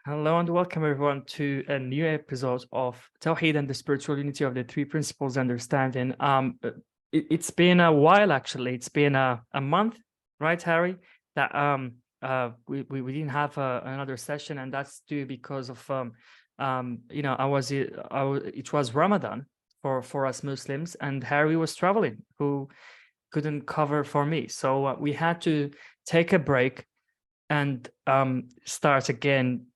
Hello and welcome everyone to a new episode of Tawheed and the Spiritual Unity of the Three Principles Understanding. It's been a while actually. It's been a month, right, Harry? That we didn't have another session, and that's due because of it was Ramadan for us Muslims, and Harry was traveling, who couldn't cover for me, so we had to take a break and start again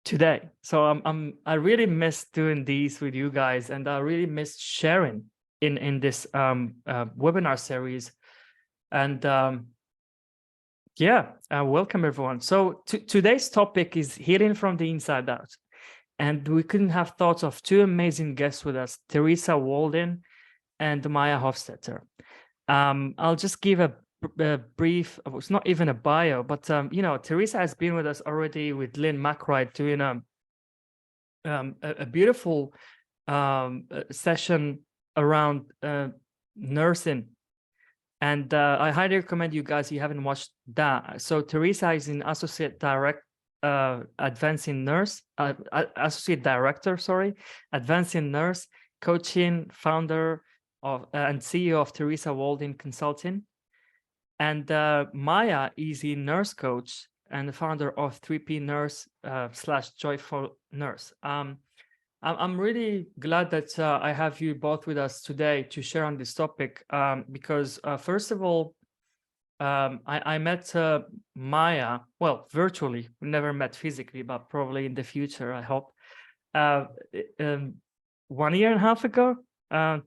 today. So I really miss doing these with you guys, and I really miss sharing in this webinar series. And welcome everyone. So today's topic is healing from the inside out, and we couldn't have thought of two amazing guests with us, Teresa Walding and Maja Hofstetter. I'll just give a brief, it's not even a bio, but Teresa has been with us already with Lynn McRide doing a beautiful session around nursing, and I highly recommend you guys, you haven't watched that. So Teresa is an associate advancing nurse, associate director, sorry, advancing nurse coaching, founder of and CEO of Teresa Walding Consulting. And Maja is a nurse coach and the founder of 3P Nurse / Joyful Nurse. I'm really glad that I have you both with us today to share on this topic, because first of all, I met Maja, well, virtually. We never met physically, but probably in the future, I hope, 1.5 years ago. And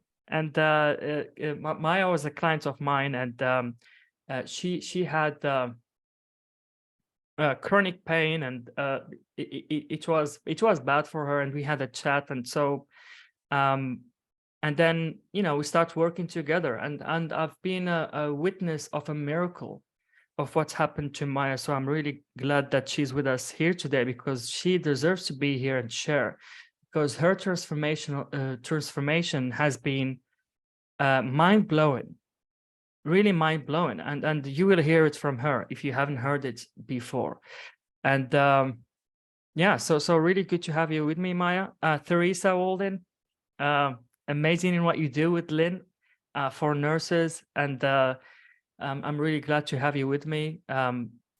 Maja was a client of mine, and she had chronic pain, and it was bad for her, and we had a chat, and so and then we start working together, and I've been a witness of a miracle of what's happened to Maja. So I'm really glad that she's with us here today, because she deserves to be here and share, because her transformation has been mind-blowing, really mind-blowing, and you will hear it from her if you haven't heard it before. And so really good to have you with me, Maja. Teresa Walding, amazing in what you do with Lynn for nurses, and I'm really glad to have you with me.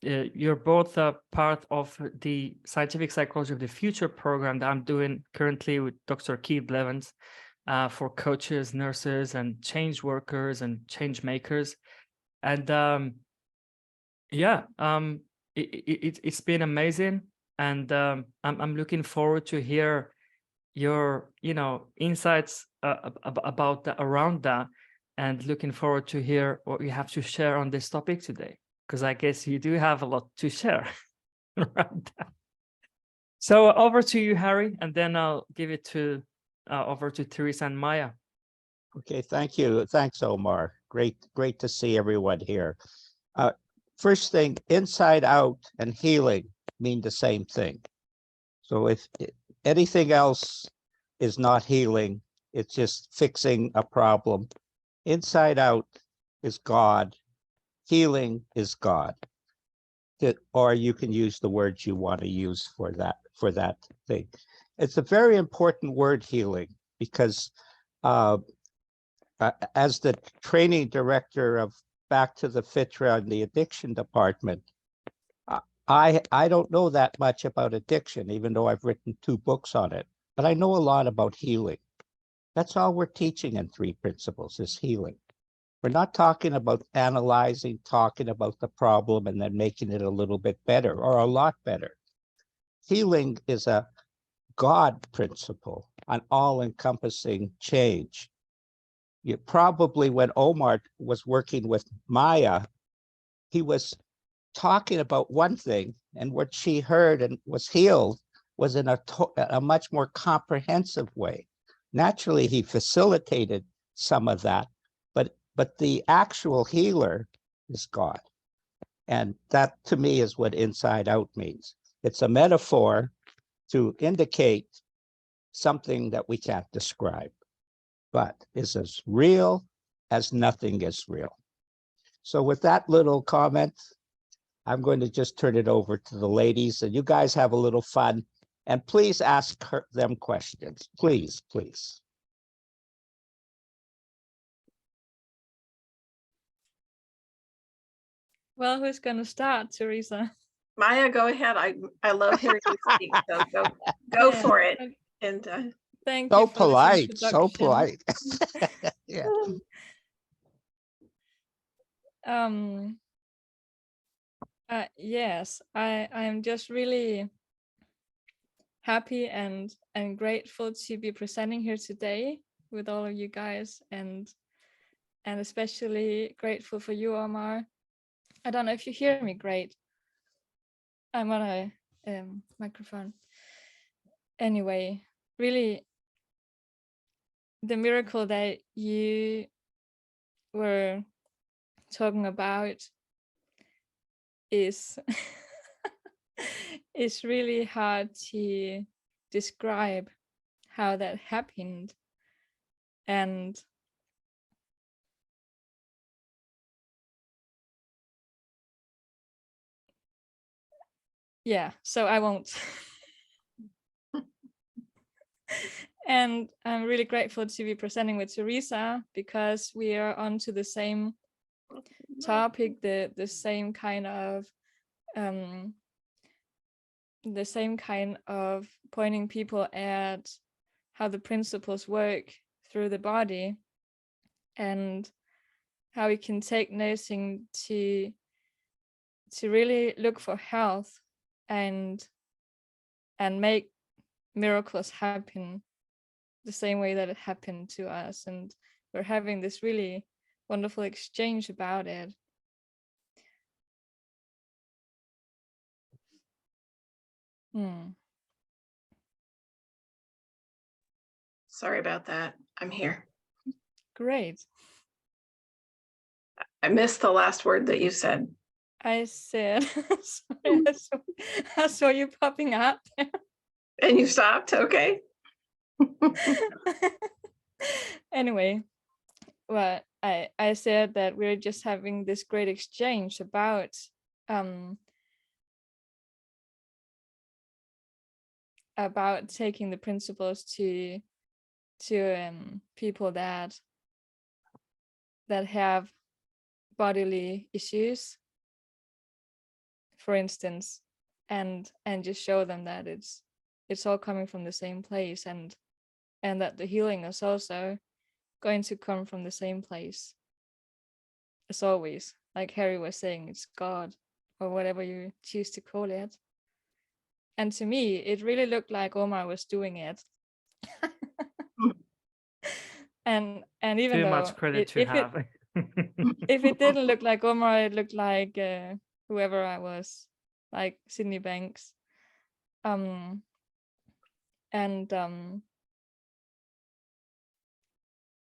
You're both part of the Scientific Psychology of the Future program that I'm doing currently with Dr. Keith Blevins, for coaches, nurses, and change workers and change makers. And it's been amazing, and I'm looking forward to hear your insights about that, around that, and looking forward to hear what you have to share on this topic today, because I guess you do have a lot to share around that. So over to you, Harry, and then I'll give it to over to Teresa and Maja. Okay, thank you. Thanks, Omar. Great to see everyone here. First thing, inside out and healing mean the same thing. So if anything else is not healing, it's just fixing a problem. Inside out is God. Healing is God. Or you can use the words you want to use for that thing. It's a very important word, healing, because as the training director of Back to the Fitra in the addiction department, I don't know that much about addiction, even though I've written 2 books on it, but I know a lot about healing. That's all we're teaching in 3 principles, is healing. We're not talking about analyzing, talking about the problem and then making it a little bit better or a lot better. Healing is a God principle, an all-encompassing change. You probably, when Omar was working with Maja, he was talking about one thing, and what she heard and was healed was in a much more comprehensive way. Naturally, he facilitated some of that, but the actual healer is God. And that, to me, is what inside out means. It's a metaphor to indicate something that we can't describe, but is as real as nothing is real. So with that little comment, I'm going to just turn it over to the ladies, and you guys have a little fun. And please ask them questions. Please, please. Well, who's going to start, Teresa? Maja, go ahead. I love hearing you speak. So go Yeah. for it. And Thank So you for polite, this so introduction. polite. Yeah. Yes, I am just really happy and grateful to be presenting here today with all of you guys, and especially grateful for you, Omar. I don't know if you hear me great. I'm on a microphone. Anyway, really, the miracle that you were talking about is it's really hard to describe how that happened. And yeah, so I won't. And I'm really grateful to be presenting with Teresa, because we are onto the same topic, the same kind of pointing people at how the principles work through the body, and how we can take nursing to really look for health and make miracles happen the same way that it happened to us. And we're having this really wonderful exchange about it. sorry about that. I'm here. Great. I missed the last word that you said. I said, sorry, I saw you popping up. And you stopped? Okay. Anyway, well, I said that we're just having this great exchange about taking the principles to people that have bodily issues, for instance, and just show them that it's all coming from the same place, and that the healing is also going to come from the same place as always. Like Harry was saying, it's God, or whatever you choose to call it. And to me, it really looked like Omar was doing it. and even Too though much credit to have. if it didn't look like Omar, it looked like whoever I was, like Sydney Banks. I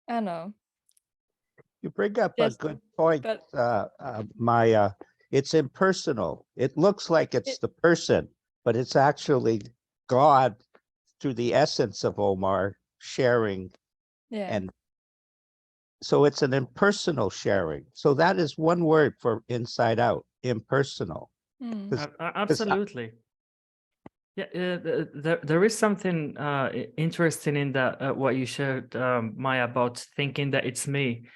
don't know. You bring up Yes, a good point, but Maya. It's impersonal. It looks like it's the person, but it's actually God through the essence of Omar sharing. yeah. And so it's an impersonal sharing. So that is one word for inside out, impersonal. Absolutely. Yeah, there is something interesting in that what you shared, Maya, about thinking that it's me.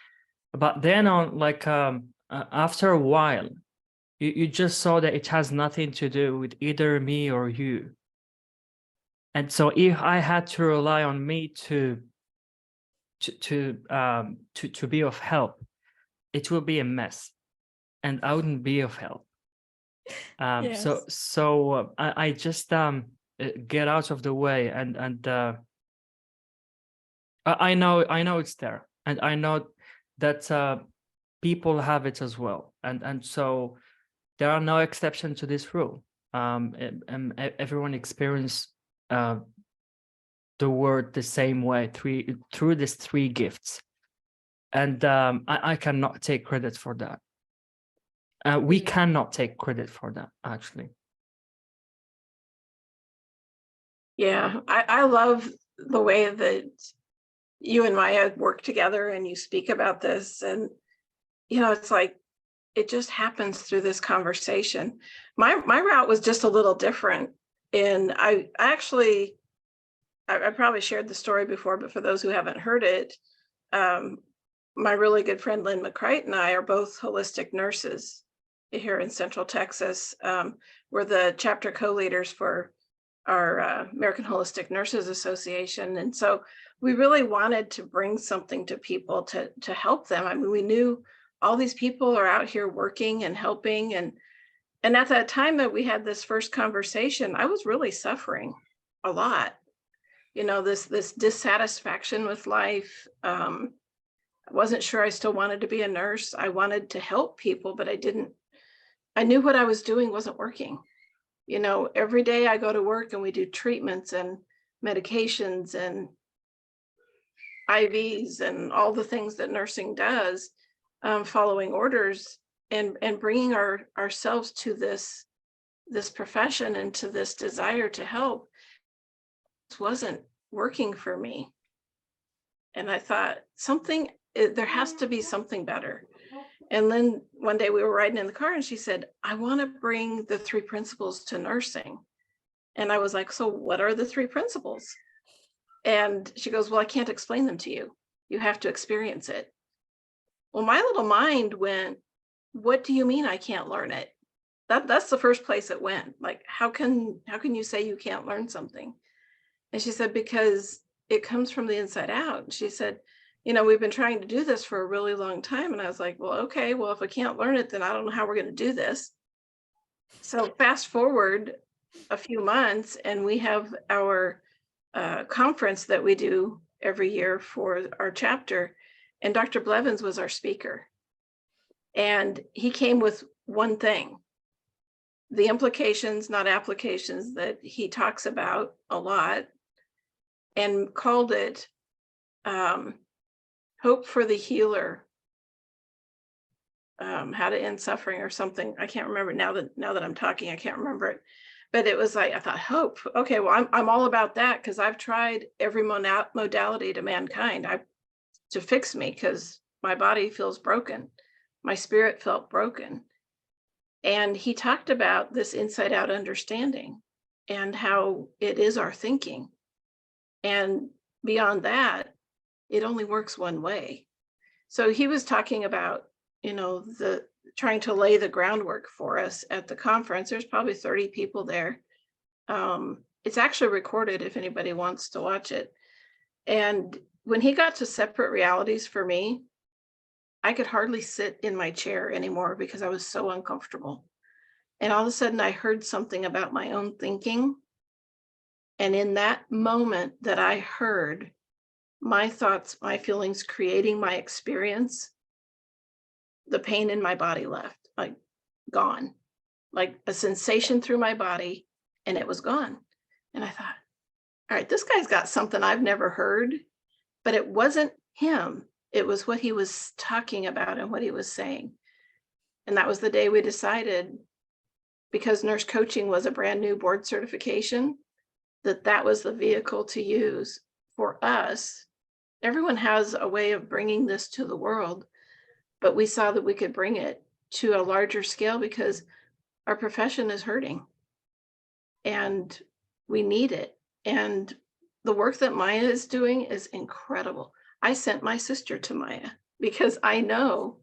But then on after a while, you just saw that it has nothing to do with either me or you. And so if I had to rely on me to be of help, it will be a mess, and I wouldn't be of help. Yes. So I just get out of the way, and I know it's there, and I know that people have it as well, and so there are no exceptions to this rule. Everyone experience the word the same way through these three gifts, and I cannot take credit for that. We cannot take credit for that, actually. Yeah, I love the way that you and Maya work together and you speak about this. And, it's like it just happens through this conversation. My route was just a little different. And I probably shared the story before, but for those who haven't heard it, my really good friend Lynn McCright and I are both holistic nurses here in Central Texas. We're the chapter co-leaders for our American Holistic Nurses Association. And so we really wanted to bring something to people to help them. I mean, we knew all these people are out here working and helping. And at that time that we had this first conversation, I was really suffering a lot. You know, this dissatisfaction with life. I wasn't sure I still wanted to be a nurse. I wanted to help people, but I knew what I was doing wasn't working. You know, every day I go to work and we do treatments and medications and IVs and all the things that nursing does, following orders and bringing ourselves to this profession and to this desire to help. This wasn't working for me. And I thought there has to be something better. And then one day we were riding in the car and she said, I want to bring the 3 principles to nursing. And I was like, so what are the 3 principles? And she goes, well, I can't explain them to you. You have to experience it. Well, my little mind went, what do you mean I can't learn it? That's the first place it went. Like, how can you say you can't learn something? And she said, because it comes from the inside out. And she said, you know, we've been trying to do this for a really long time. And I was like, well, okay, well, if I can't learn it, then I don't know how we're going to do this. So fast forward a few months and we have our conference that we do every year for our chapter. And Dr. Blevins was our speaker. And he came with one thing, the implications, not applications, that he talks about a lot, and called it Hope for the Healer, How to End Suffering or something. I can't remember now that I'm talking, I can't remember it. But it was like, I thought, hope. Okay, well, I'm all about that because I've tried every modality to mankind to fix me because my body feels broken. My spirit felt broken. And he talked about this inside out understanding and how it is our thinking. And beyond that, it only works one way. So he was talking about, you know, trying to lay the groundwork for us at the conference. There's probably 30 people there. It's actually recorded if anybody wants to watch it. And when he got to separate realities for me, I could hardly sit in my chair anymore because I was so uncomfortable. And all of a sudden I heard something about my own thinking. And in that moment that I heard my thoughts, my feelings creating my experience, the pain in my body left, like gone, like a sensation through my body, and it was gone. And I thought, all right, this guy's got something I've never heard, but it wasn't him. It was what he was talking about and what he was saying. And that was the day we decided, because nurse coaching was a brand new board certification, that was the vehicle to use for us. Everyone has a way of bringing this to the world, but we saw that we could bring it to a larger scale because our profession is hurting and we need it. And the work that Maja is doing is incredible. I sent my sister to Maja because I know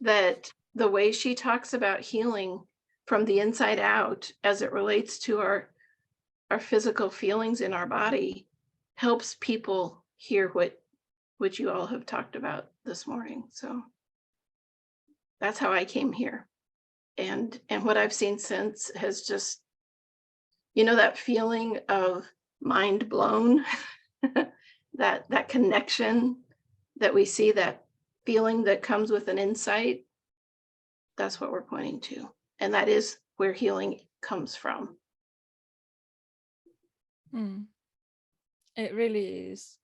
that the way she talks about healing from the inside out as it relates to our physical feelings in our body helps people hear what you all have talked about this morning. So that's how I came here. And what I've seen since has just, you know, that feeling of mind blown, that connection that we see, that feeling that comes with an insight, that's what we're pointing to. And that is where healing comes from. It really is.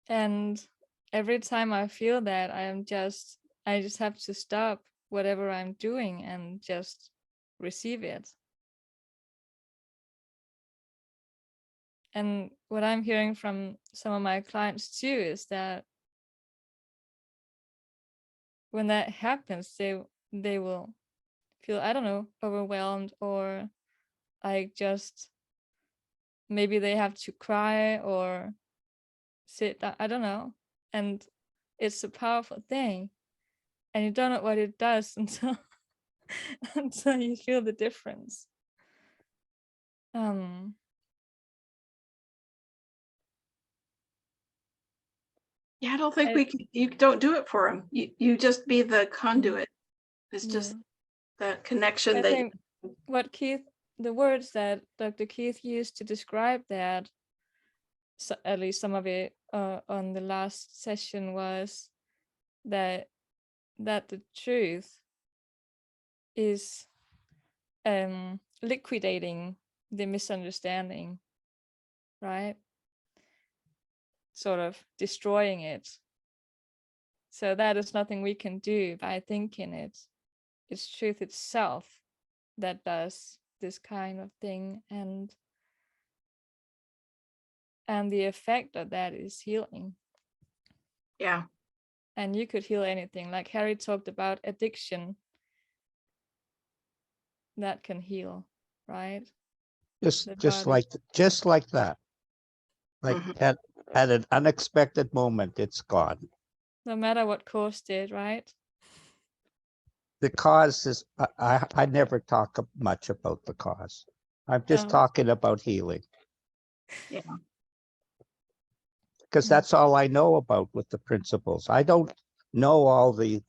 And every time I feel that, I just have to stop whatever I'm doing and just receive it. And what I'm hearing from some of my clients too is that when that happens, they will feel, I don't know, overwhelmed, or like just maybe they have to cry or sit down, I don't know. And it's a powerful thing, and you don't know what it does until until you feel the difference. Yeah, I don't think I- you don't do it for them. You just be the conduit. It's just that connection I that think what the words that Dr. Keith used to describe that, so at least some of it on the last session, was that the truth is liquidating the misunderstanding, right? Sort of destroying it. So that is nothing we can do by thinking it. It's truth itself that does this kind of thing, and the effect of that is healing. yeah. And you could heal anything, like Harry talked about addiction, that can heal, right? Just The just body. like that. Like Mhm. at an unexpected moment, it's gone. No matter what caused it, right? The cause is I never talk much about the cause. I'm just Oh. talking about healing. Yeah. Because that's all I know about with the principles. I don't know all the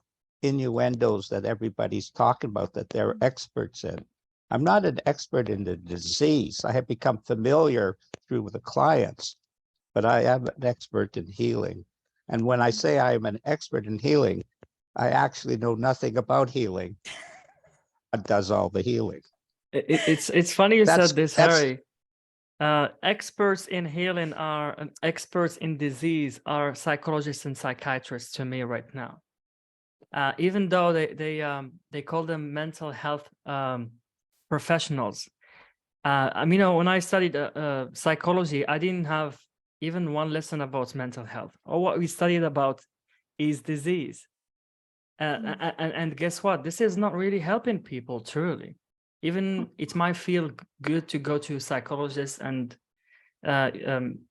innuendos that everybody's talking about that they're experts in. I'm not an expert in the disease. I have become familiar through the clients, but I am an expert in healing. And when I say I'm an expert in healing, I actually know nothing about healing. It does all the healing. It's funny you That's said this, Harry. Experts in healing are experts in disease are psychologists and psychiatrists to me right now. Even though they call them mental health professionals. I mean, when I studied psychology, I didn't have even one lesson about mental health. All what we studied about is disease. And guess what? This is not really helping people truly. Even it might feel good to go to a psychologist and them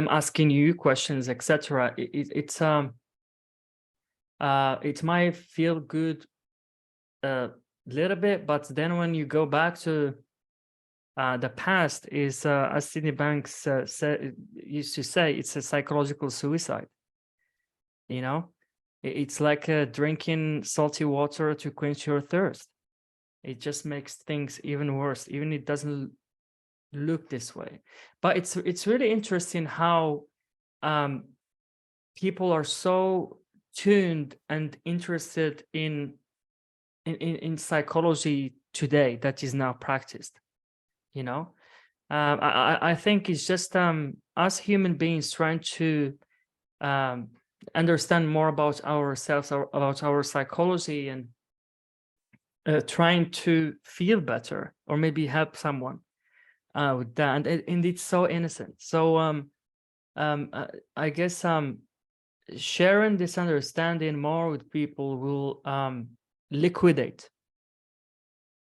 asking you questions, etc. It might feel good a little bit, but then when you go back to the past, is as Sydney Banks used to say, it's a psychological suicide. You know, it's like drinking salty water to quench your thirst. It just makes things even worse, even it doesn't look this way. But it's really interesting how people are so tuned and interested in psychology today that is now practiced. You know, I think it's just us human beings trying to understand more about ourselves, about our psychology, and trying to feel better, or maybe help someone with that. And it's so innocent. So I guess sharing this understanding more with people will liquidate,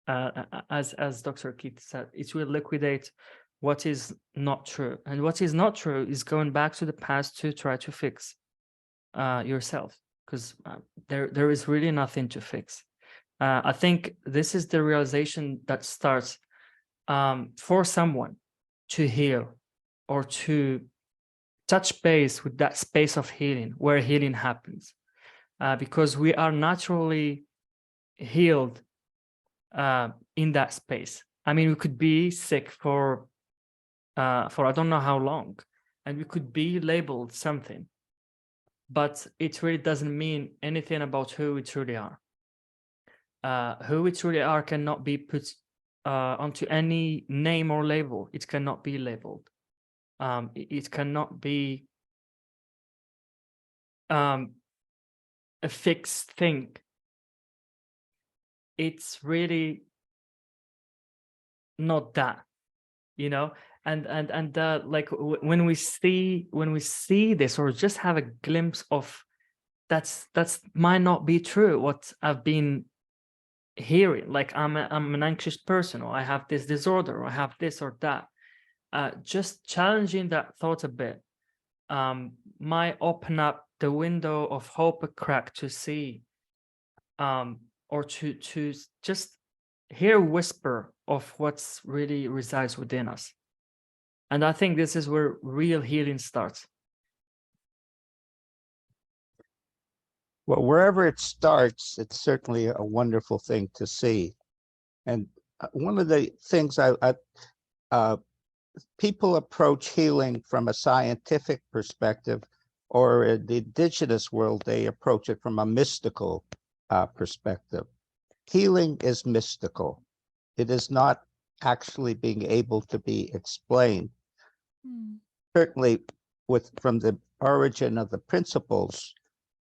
as Dr. Keith said, it will liquidate what is not true. And what is not true is going back to the past to try to fix yourself, because there is really nothing to fix. I think this is the realization that starts for someone to heal or to touch base with that space of healing where healing happens, because we are naturally healed in that space. I mean, we could be sick for I don't know how long, and we could be labeled something, but it really doesn't mean anything about who we truly are. Who we truly are cannot be put onto any name or label. It cannot be labeled. It cannot be a fixed thing. It's really not that, you know. And like when we see this, or just have a glimpse of that's might not be true what I've been hearing, like I'm an anxious person, or I have this disorder, or I have this or that. Just challenging that thought a bit might open up the window of hope a crack to see, or to just hear a whisper of what's really resides within us. And I think this is where real healing starts. Well, wherever it starts, it's certainly a wonderful thing to see. And one of the things people approach healing from a scientific perspective, or in the indigenous world, they approach it from a mystical perspective. Healing is mystical. It is not actually being able to be explained. Certainly, from the origin of the principles,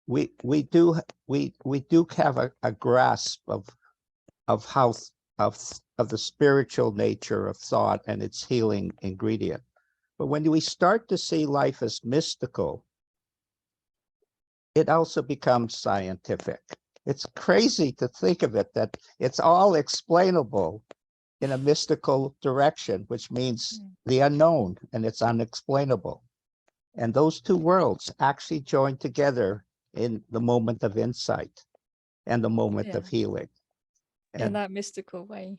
we do have a grasp of how of the spiritual nature of thought and its healing ingredient. But when we start to see life as mystical, it also becomes scientific. It's crazy to think of it that it's all explainable in a mystical direction, which means the unknown, and it's unexplainable. And those two worlds actually join together in the moment of insight and the moment of healing. And in that mystical way.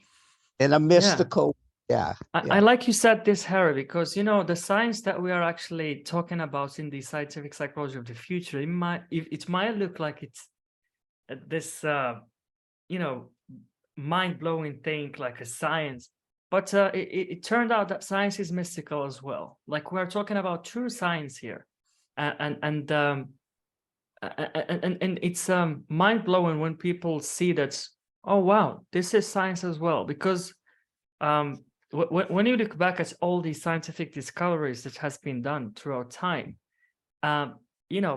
in a mystical, I like you said this, Harry, because the science that we are actually talking about in the scientific psychology of the future, it might look like it's this mind-blowing thing, like a science, but it turned out that science is mystical as well. Like, we're talking about true science here, and it's mind-blowing when people see that, oh wow, this is science as well. Because when you look back at all these scientific discoveries that has been done throughout time,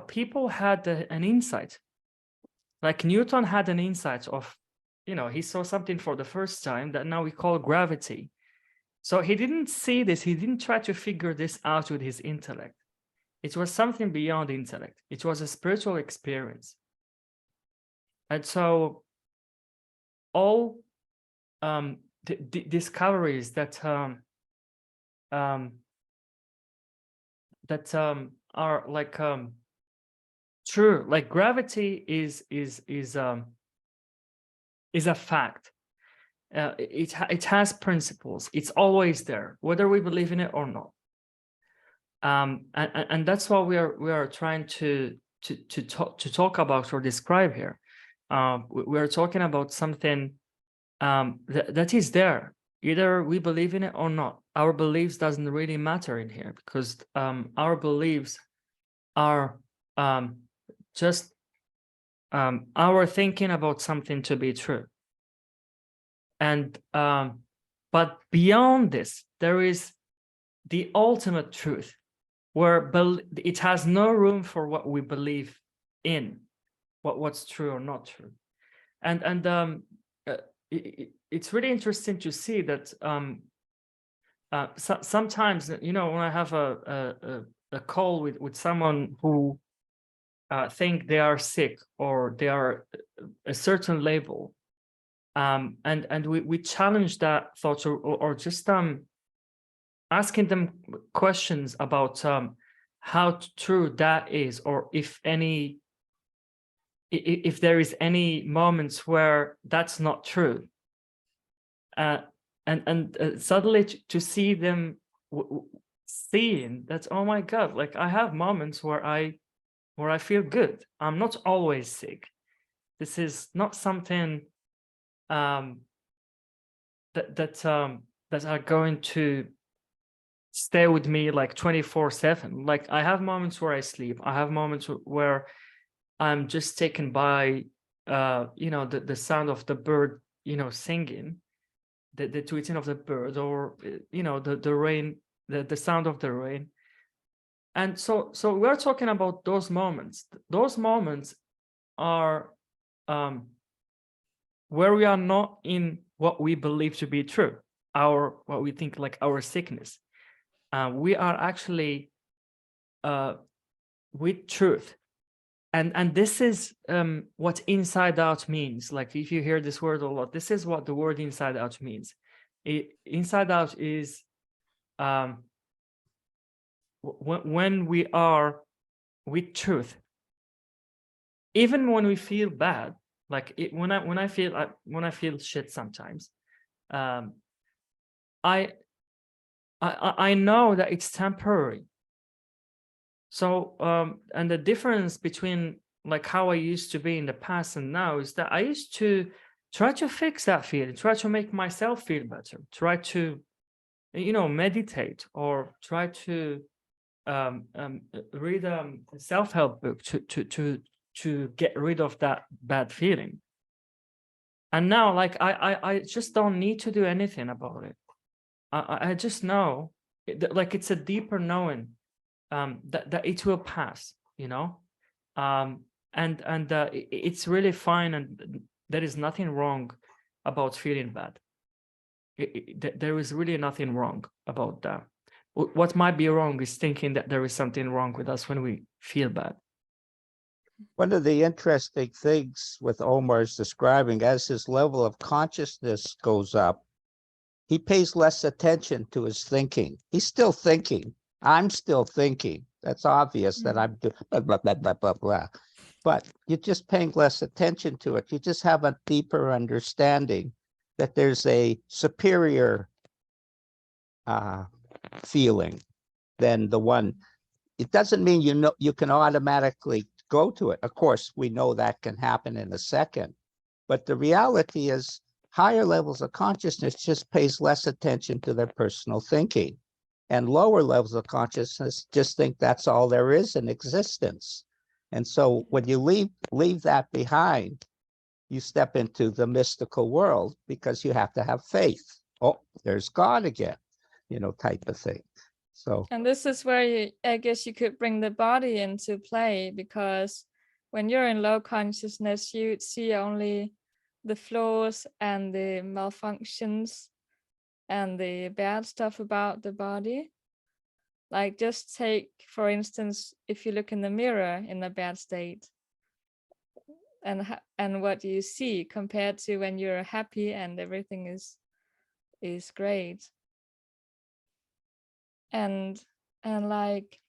people had an insight. Like Newton had an insight of, he saw something for the first time that now we call gravity. So he didn't see this, he didn't try to figure this out with his intellect. It was something beyond intellect. It was a spiritual experience. And so all discoveries that are like true, like gravity is a fact. It has principles. It's always there, whether we believe in it or not. And that's what we are trying to talk about or describe here. We are talking about something that is there, either we believe in it or not. Our beliefs doesn't really matter in here, because our beliefs are just our thinking about something to be true. And but beyond this, there is the ultimate truth, where it has no room for what we believe in, what's true or not true. And it's really interesting to see that sometimes, when I have a call with someone who think they are sick, or they are a certain label, and we challenge that thought, or just asking them questions about how true that is, or if there is any moments where that's not true, and suddenly to see them seeing that, oh my God, like I have moments where I feel good. I'm not always sick. This is not something that are going to stay with me like 24/7. Like, I have moments where I sleep. I have moments where I'm just taken by the sound of the bird singing, the tweeting of the bird, or the rain, the sound of the rain. And so we're talking about those moments. Those moments are where we are not in what we believe to be true, what we think like our sickness. We are actually with truth. And this is what inside out means. Like if you hear this word a lot, this is what the word inside out means. Inside out is when we are with truth, even when we feel bad, like when I feel shit sometimes, I know that it's temporary. So and the difference between like how I used to be in the past and now is that I used to try to fix that feeling, try to make myself feel better, try to, you know, meditate, or try to read a self-help book to get rid of that bad feeling. And now, like I just don't need to do anything about it. I just know, like it's a deeper knowing that it will pass, you know, and it's really fine, and there is nothing wrong about feeling bad. There is really nothing wrong about that. What might be wrong is thinking that there is something wrong with us when we feel bad. One of the interesting things with Omar's describing, as his level of consciousness goes up, he pays less attention to his thinking. He's still thinking. I'm still thinking. That's obvious that I'm doing blah, blah, blah, blah, blah, blah. But you're just paying less attention to it. You just have a deeper understanding that there's a superior feeling than the one. It doesn't mean you know you can automatically go to it. Of course, we know that can happen in a second. But the reality is higher levels of consciousness just pays less attention to their personal thinking. And lower levels of consciousness just think that's all there is in existence. And so when you leave that behind, you step into the mystical world because you have to have faith. Oh, there's God again, you know, type of thing. So, and this is where I guess you could bring the body into play, because when you're in low consciousness, you see only the flaws and the malfunctions and the bad stuff about the body. Like just take, for instance, if you look in the mirror in a bad state, and what do you see compared to when you're happy and everything is great. And like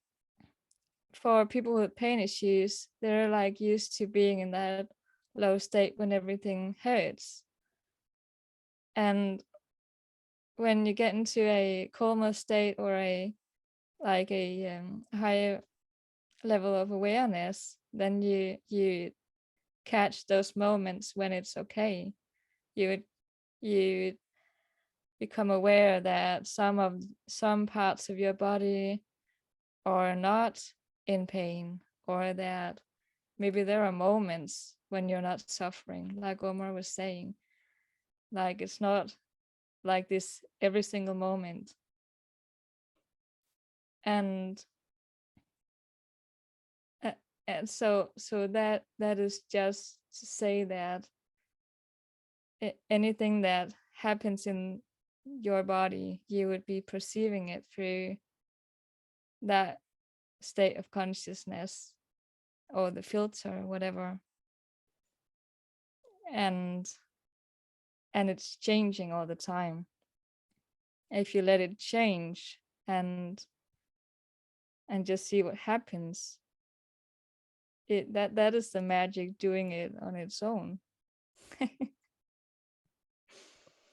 for people with pain issues, they're like used to being in that low state when everything hurts. And when you get into a calmer state or a higher level of awareness, then you catch those moments when it's okay. You become aware that some parts of your body are not in pain, or that maybe there are moments when you're not suffering, like Omar was saying. Like it's not like this every single moment. And so that is just to say that anything that happens in your body, you would be perceiving it through that state of consciousness or the filter, whatever. And it's changing all the time. If you let it change and just see what happens, that is the magic, doing it on its own.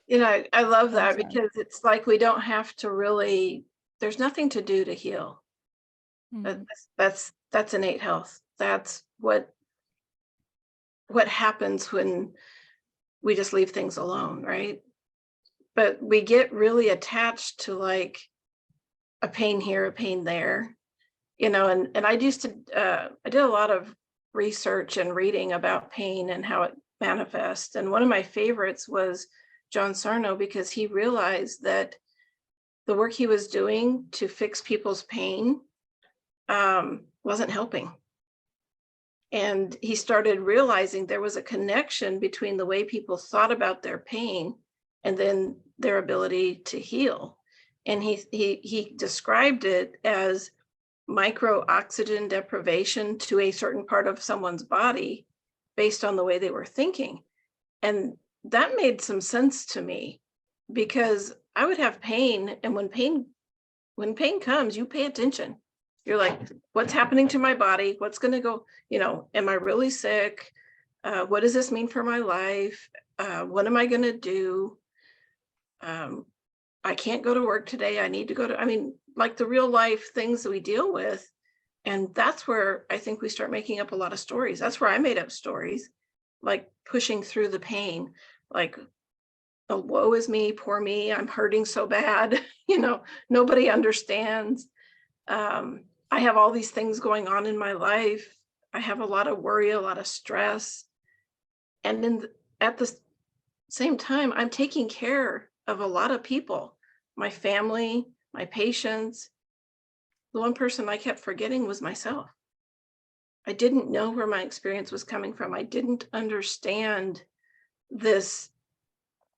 You know, I love that Sometimes. because it's like we don't have to really, there's nothing to do to heal. That's innate health. That's what happens when we just leave things alone, right? But we get really attached to like a pain here, a pain there, you know, and I used to, I did a lot of research and reading about pain and how it manifests. And one of my favorites was John Sarno, because he realized that the work he was doing to fix people's pain wasn't helping. And he started realizing there was a connection between the way people thought about their pain and then their ability to heal. And he described it as micro oxygen deprivation to a certain part of someone's body based on the way they were thinking. And that made some sense to me, because I would have pain, and when pain comes, you pay attention. You're like, what's happening to my body? What's going to go, am I really sick? What does this mean for my life? What am I going to do? I can't go to work today. I need to go to, like the real life things that we deal with. And that's where I think we start making up a lot of stories. That's where I made up stories, like pushing through the pain, like, oh, woe is me, poor me, I'm hurting so bad. Nobody understands. I have all these things going on in my life. I have a lot of worry, a lot of stress. And then at the same time, I'm taking care of a lot of people, my family, my patients. The one person I kept forgetting was myself. I didn't know where my experience was coming from. I didn't understand this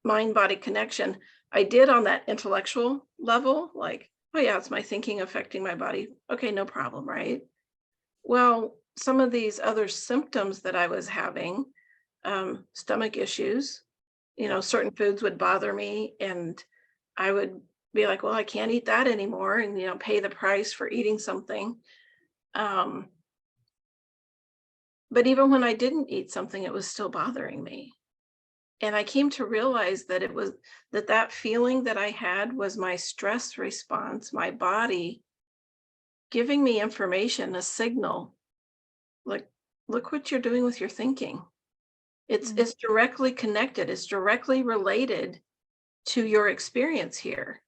mind-body connection. I did on that intellectual level, like, oh yeah, it's my thinking affecting my body. Okay, no problem, right? Well, some of these other symptoms that I was having, stomach issues, certain foods would bother me, and I would be like, well, I can't eat that anymore, and pay the price for eating something. But even when I didn't eat something, it was still bothering me. And I came to realize that it was that feeling that I had was my stress response, my body giving me information, a signal, like, look what you're doing with your thinking. It's directly connected. It's directly related to your experience here.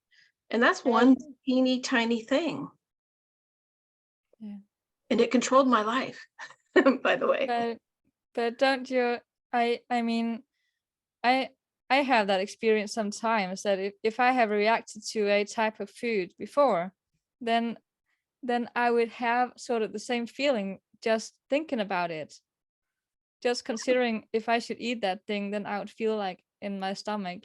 And that's one teeny tiny thing. Yeah. And it controlled my life, by the way. But don't you, I have that experience sometimes, that if I have reacted to a type of food before, then I would have sort of the same feeling just thinking about it. Just considering if I should eat that thing, then I would feel like in my stomach.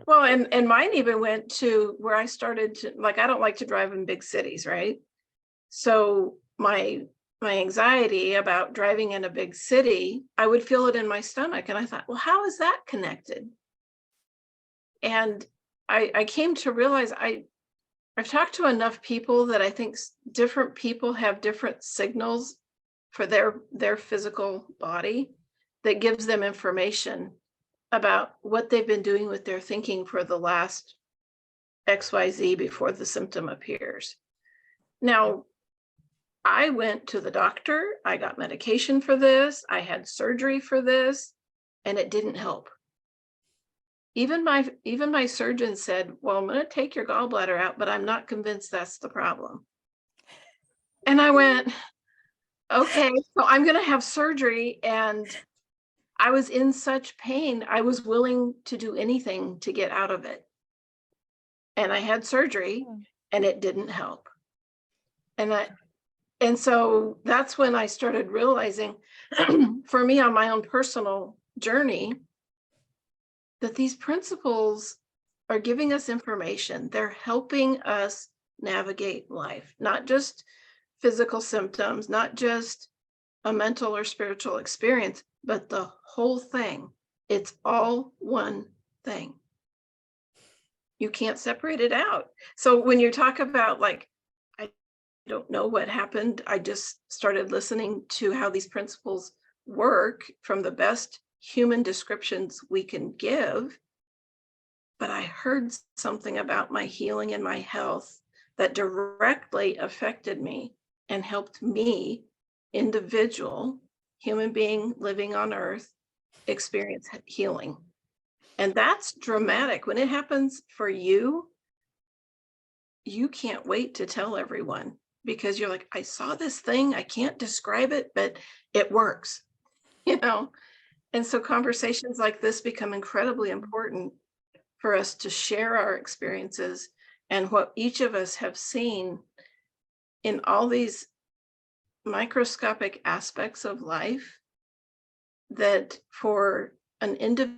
Well, and mine even went to where I started to, like, I don't like to drive in big cities, right? So my anxiety about driving in a big city, I would feel it in my stomach. And I thought, well, how is that connected? And I came to realize I've talked to enough people that I think different people have different signals for their physical body that gives them information about what they've been doing with their thinking for the last XYZ before the symptom appears. Now, I went to the doctor, I got medication for this, I had surgery for this, and it didn't help. Even my surgeon said, well, I'm going to take your gallbladder out, but I'm not convinced that's the problem. And I went, okay, so I'm going to have surgery. And I was in such pain, I was willing to do anything to get out of it. And I had surgery and it didn't help. And so that's when I started realizing, for me on my own personal journey, that these principles are giving us information. They're helping us navigate life, not just physical symptoms, not just a mental or spiritual experience, but the whole thing. It's all one thing. You can't separate it out. So when you talk about, like, I don't know what happened, I just started listening to how these principles work from the best human descriptions we can give. But I heard something about my healing and my health that directly affected me and helped me, individual human being living on earth, experience healing. And that's dramatic. When it happens for you, you can't wait to tell everyone, because you're like, I saw this thing, I can't describe it, but it works, And so conversations like this become incredibly important for us to share our experiences and what each of us have seen in all these microscopic aspects of life, that for an individual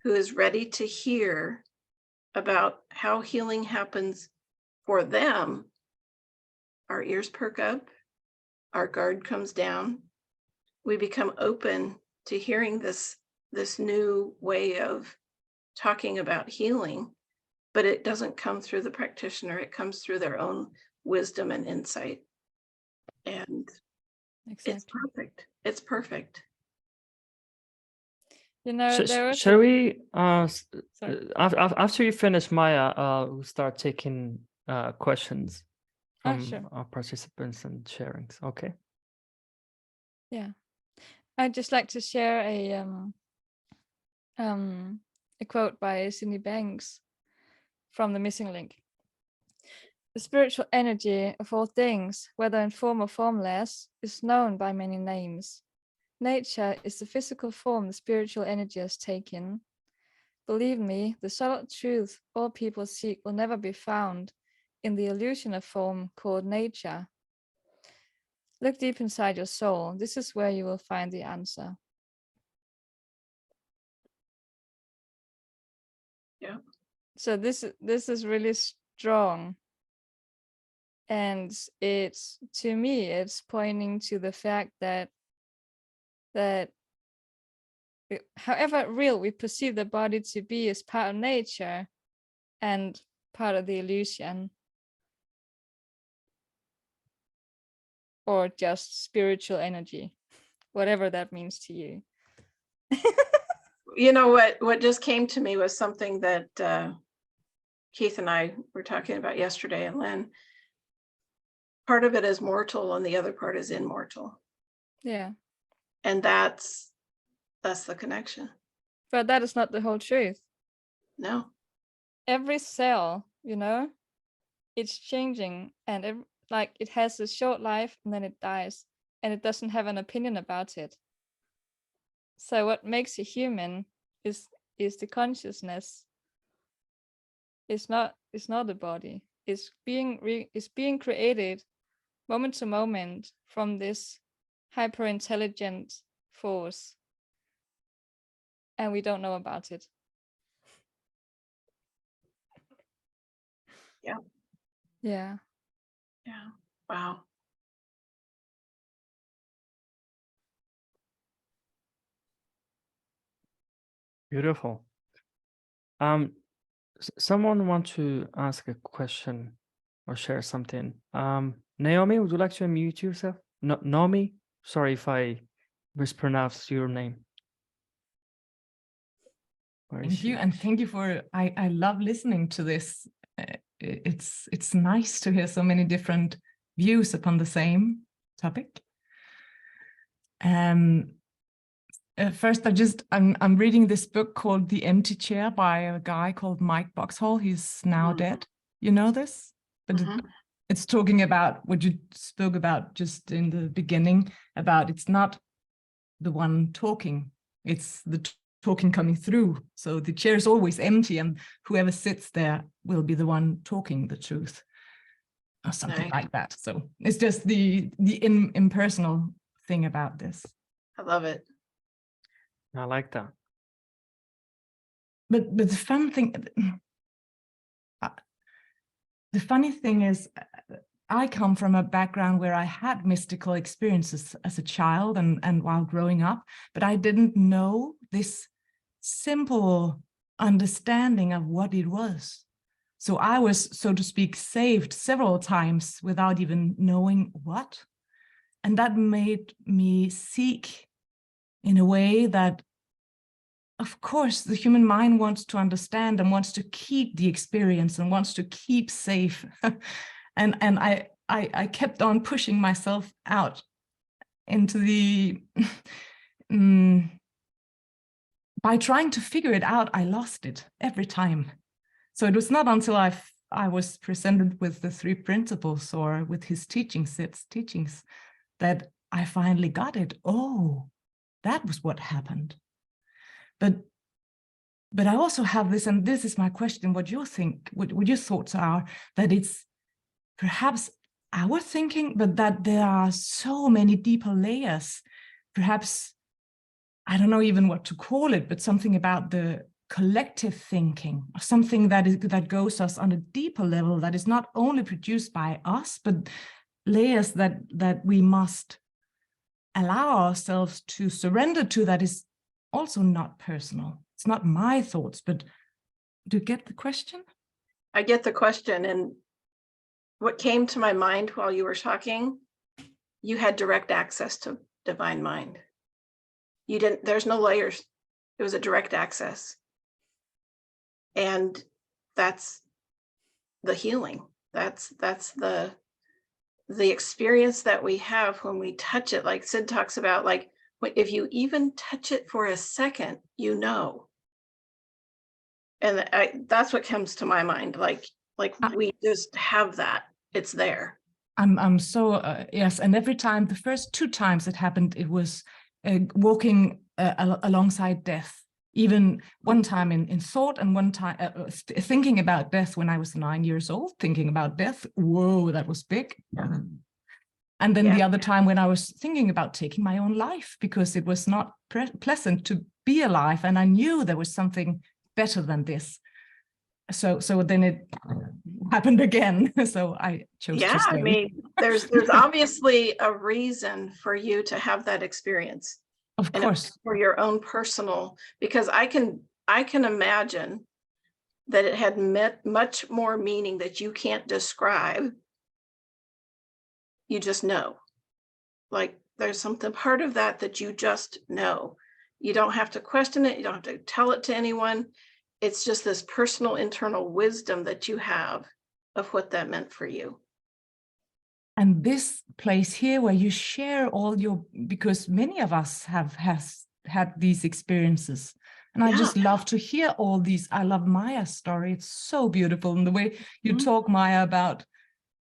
who is ready to hear about how healing happens for them, our ears perk up, our guard comes down. We become open to hearing this new way of talking about healing, but it doesn't come through the practitioner. It comes through their own wisdom and insight. And Exactly. it's perfect. It's perfect. You know, there was Shall we, sorry. after you finish, Maya, we'll start taking questions from Sure. our participants and sharings. Okay. Yeah, I'd just like to share a quote by Sydney Banks from The Missing Link. The spiritual energy of all things, whether in form or formless, is known by many names. Nature is the physical form the spiritual energy has taken. Believe me, the solid truth all people seek will never be found in the illusion of form called nature. Look deep inside your soul. This is where you will find the answer. Yeah. So this is really strong. And it's, to me, it's pointing to the fact that however real we perceive the body to be is part of nature and part of the illusion, or just spiritual energy, whatever that means to you. You know what just came to me was something that Keith and I were talking about yesterday, and Lynn. Part of it is mortal and the other part is immortal. Yeah. And that's the connection. But that is not the whole truth. No. Every cell, it's changing, and like it has a short life and then it dies, and it doesn't have an opinion about it. So what makes you human is the consciousness. It's not the body. It's being created moment to moment from this hyper intelligent force, and we don't know about it. Yeah. Yeah. Yeah. Wow. Beautiful. Someone want to ask a question or share something. Naomi, would you like to unmute yourself? No, Naomi, sorry if I mispronounced your name. Thank you, and thank you for. I love listening to this. It's nice to hear so many different views upon the same topic. First, I'm reading this book called The Empty Chair by a guy called Mike Boxhall. He's now dead. You know this? But it's talking about what you spoke about just in the beginning, about it's not the one talking, it's the talking coming through. So the chair is always empty, and whoever sits there will be the one talking the truth, or something like that. So it's just the impersonal thing about this. I love it. I like that. But the funny thing is, I come from a background where I had mystical experiences as a child and while growing up, but I didn't know this simple understanding of what it was. So I was, so to speak, saved several times without even knowing what. And that made me seek in a way that, of course, the human mind wants to understand and wants to keep the experience and wants to keep safe. And I kept on pushing myself out into the, by trying to figure it out, I lost it every time. So it was not until I was presented with the 3 principles, or with his teachings, that I finally got it. Oh, that was what happened. But I also have this, and this is my question, what you think, what your thoughts are, that it's perhaps our thinking, but that there are so many deeper layers, perhaps, I don't know even what to call it, but something about the collective thinking, or something that goes us on a deeper level, that is not only produced by us, but layers that we must allow ourselves to surrender to, that is also not personal. It's not my thoughts, but do you get the question? I get the question, and what came to my mind while you were talking, you had direct access to divine mind. You didn't, there's no layers. It was a direct access. And that's the healing. That's the experience that we have when we touch it. Like Sid talks about, like, if you even touch it for a second, you know. And that's what comes to my mind. Like we just have that. It's there. I'm so yes, and every time, the first 2 times it happened, it was walking alongside death. Even one time in thought, and one time thinking about death when I was 9 years old, thinking about death. Whoa, that was big. And then the other time when I was thinking about taking my own life, because it was not pleasant to be alive, and I knew there was something better than this. So then it happened again. So I chose to stay. I mean, there's obviously a reason for you to have that experience. Of course. For your own personal, because I can imagine that it had much more meaning that you can't describe. You just know. Like there's something part of that you just know. You don't have to question it. You don't have to tell it to anyone. It's just this personal internal wisdom that you have of what that meant for you. And this place here where you share all your, because many of us have had these experiences. And I just love to hear all these. I love Maja's story. It's so beautiful. And the way you talk, Maja, about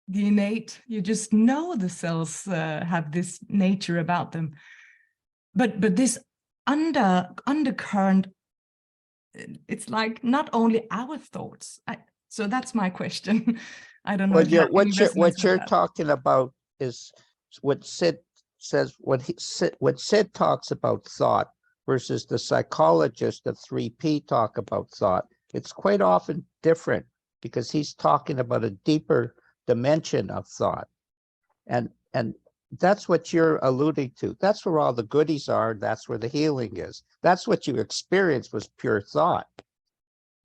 the innate, you just know the cells have this nature about them. But this undercurrent, it's like not only our thoughts. So that's my question. I don't know. Well, what you're talking about is what Sid says, when Sid talks about thought versus the psychologist of 3P talk about thought. It's quite often different, because he's talking about a deeper dimension of thought. And that's what you're alluding to. That's where all the goodies are. That's where the healing is. That's what you experienced, was pure thought.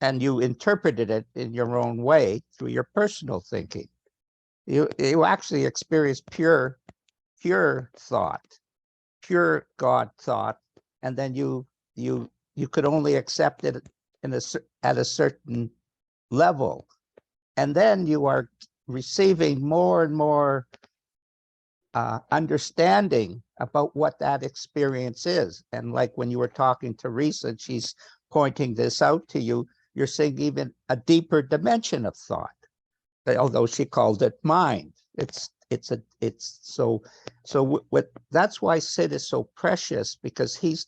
And you interpreted it in your own way through your personal thinking. You actually experienced pure thought, pure God thought, and then you could only accept it at a certain level. And then you are receiving more and more understanding about what that experience is. And like when you were talking to Teresa, and she's pointing this out to you, you're seeing even a deeper dimension of thought, although she called it mind. That's why Sid is so precious, because he's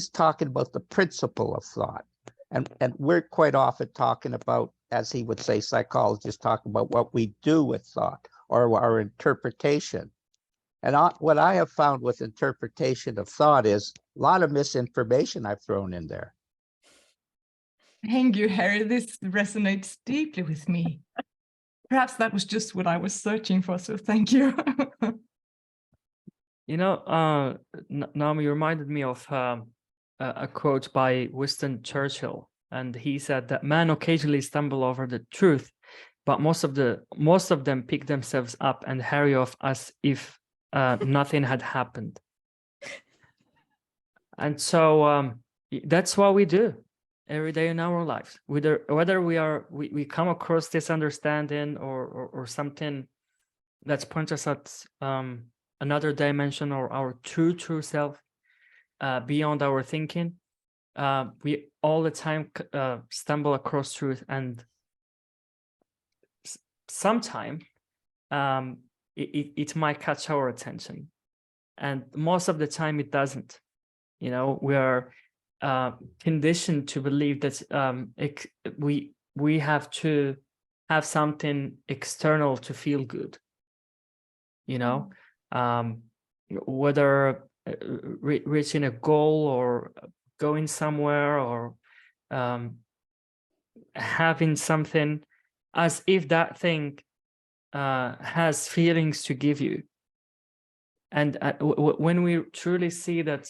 talking about the principle of thought, and we're quite often talking about, as he would say, psychologists talk about what we do with thought or our interpretation. And what I have found with interpretation of thought is a lot of misinformation I've thrown in there. Thank you, Harry. This resonates deeply with me. Perhaps that was just what I was searching for, so thank you. You know, Naomi, you reminded me of a quote by Winston Churchill, and he said that man occasionally stumble over the truth, but most of them pick themselves up and hurry off as if nothing had happened. And so that's what we do every day in our lives, whether we come across this understanding or something that's points us at another dimension, or our true self beyond our thinking. We all the time stumble across truth, and sometime it might catch our attention, and most of the time it doesn't. You know, we are conditioned to believe that we have to have something external to feel good. You know, whether reaching a goal or going somewhere or having something, as if that thing has feelings to give you. And when we truly see that,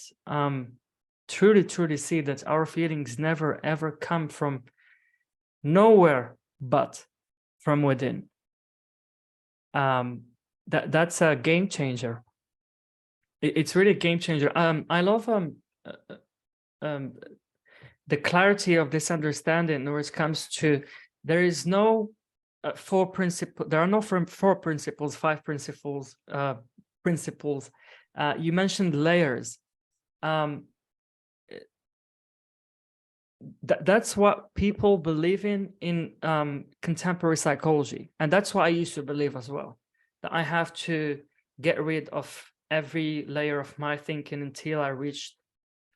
truly see that our feelings never ever come from nowhere but from within, that's a game changer. It's really a game changer. I love the clarity of this understanding where it comes to, there is no four principles. There are no four principles, five principles. You mentioned layers. That's what people believe in contemporary psychology, and that's what I used to believe as well. That I have to get rid of every layer of my thinking until I reach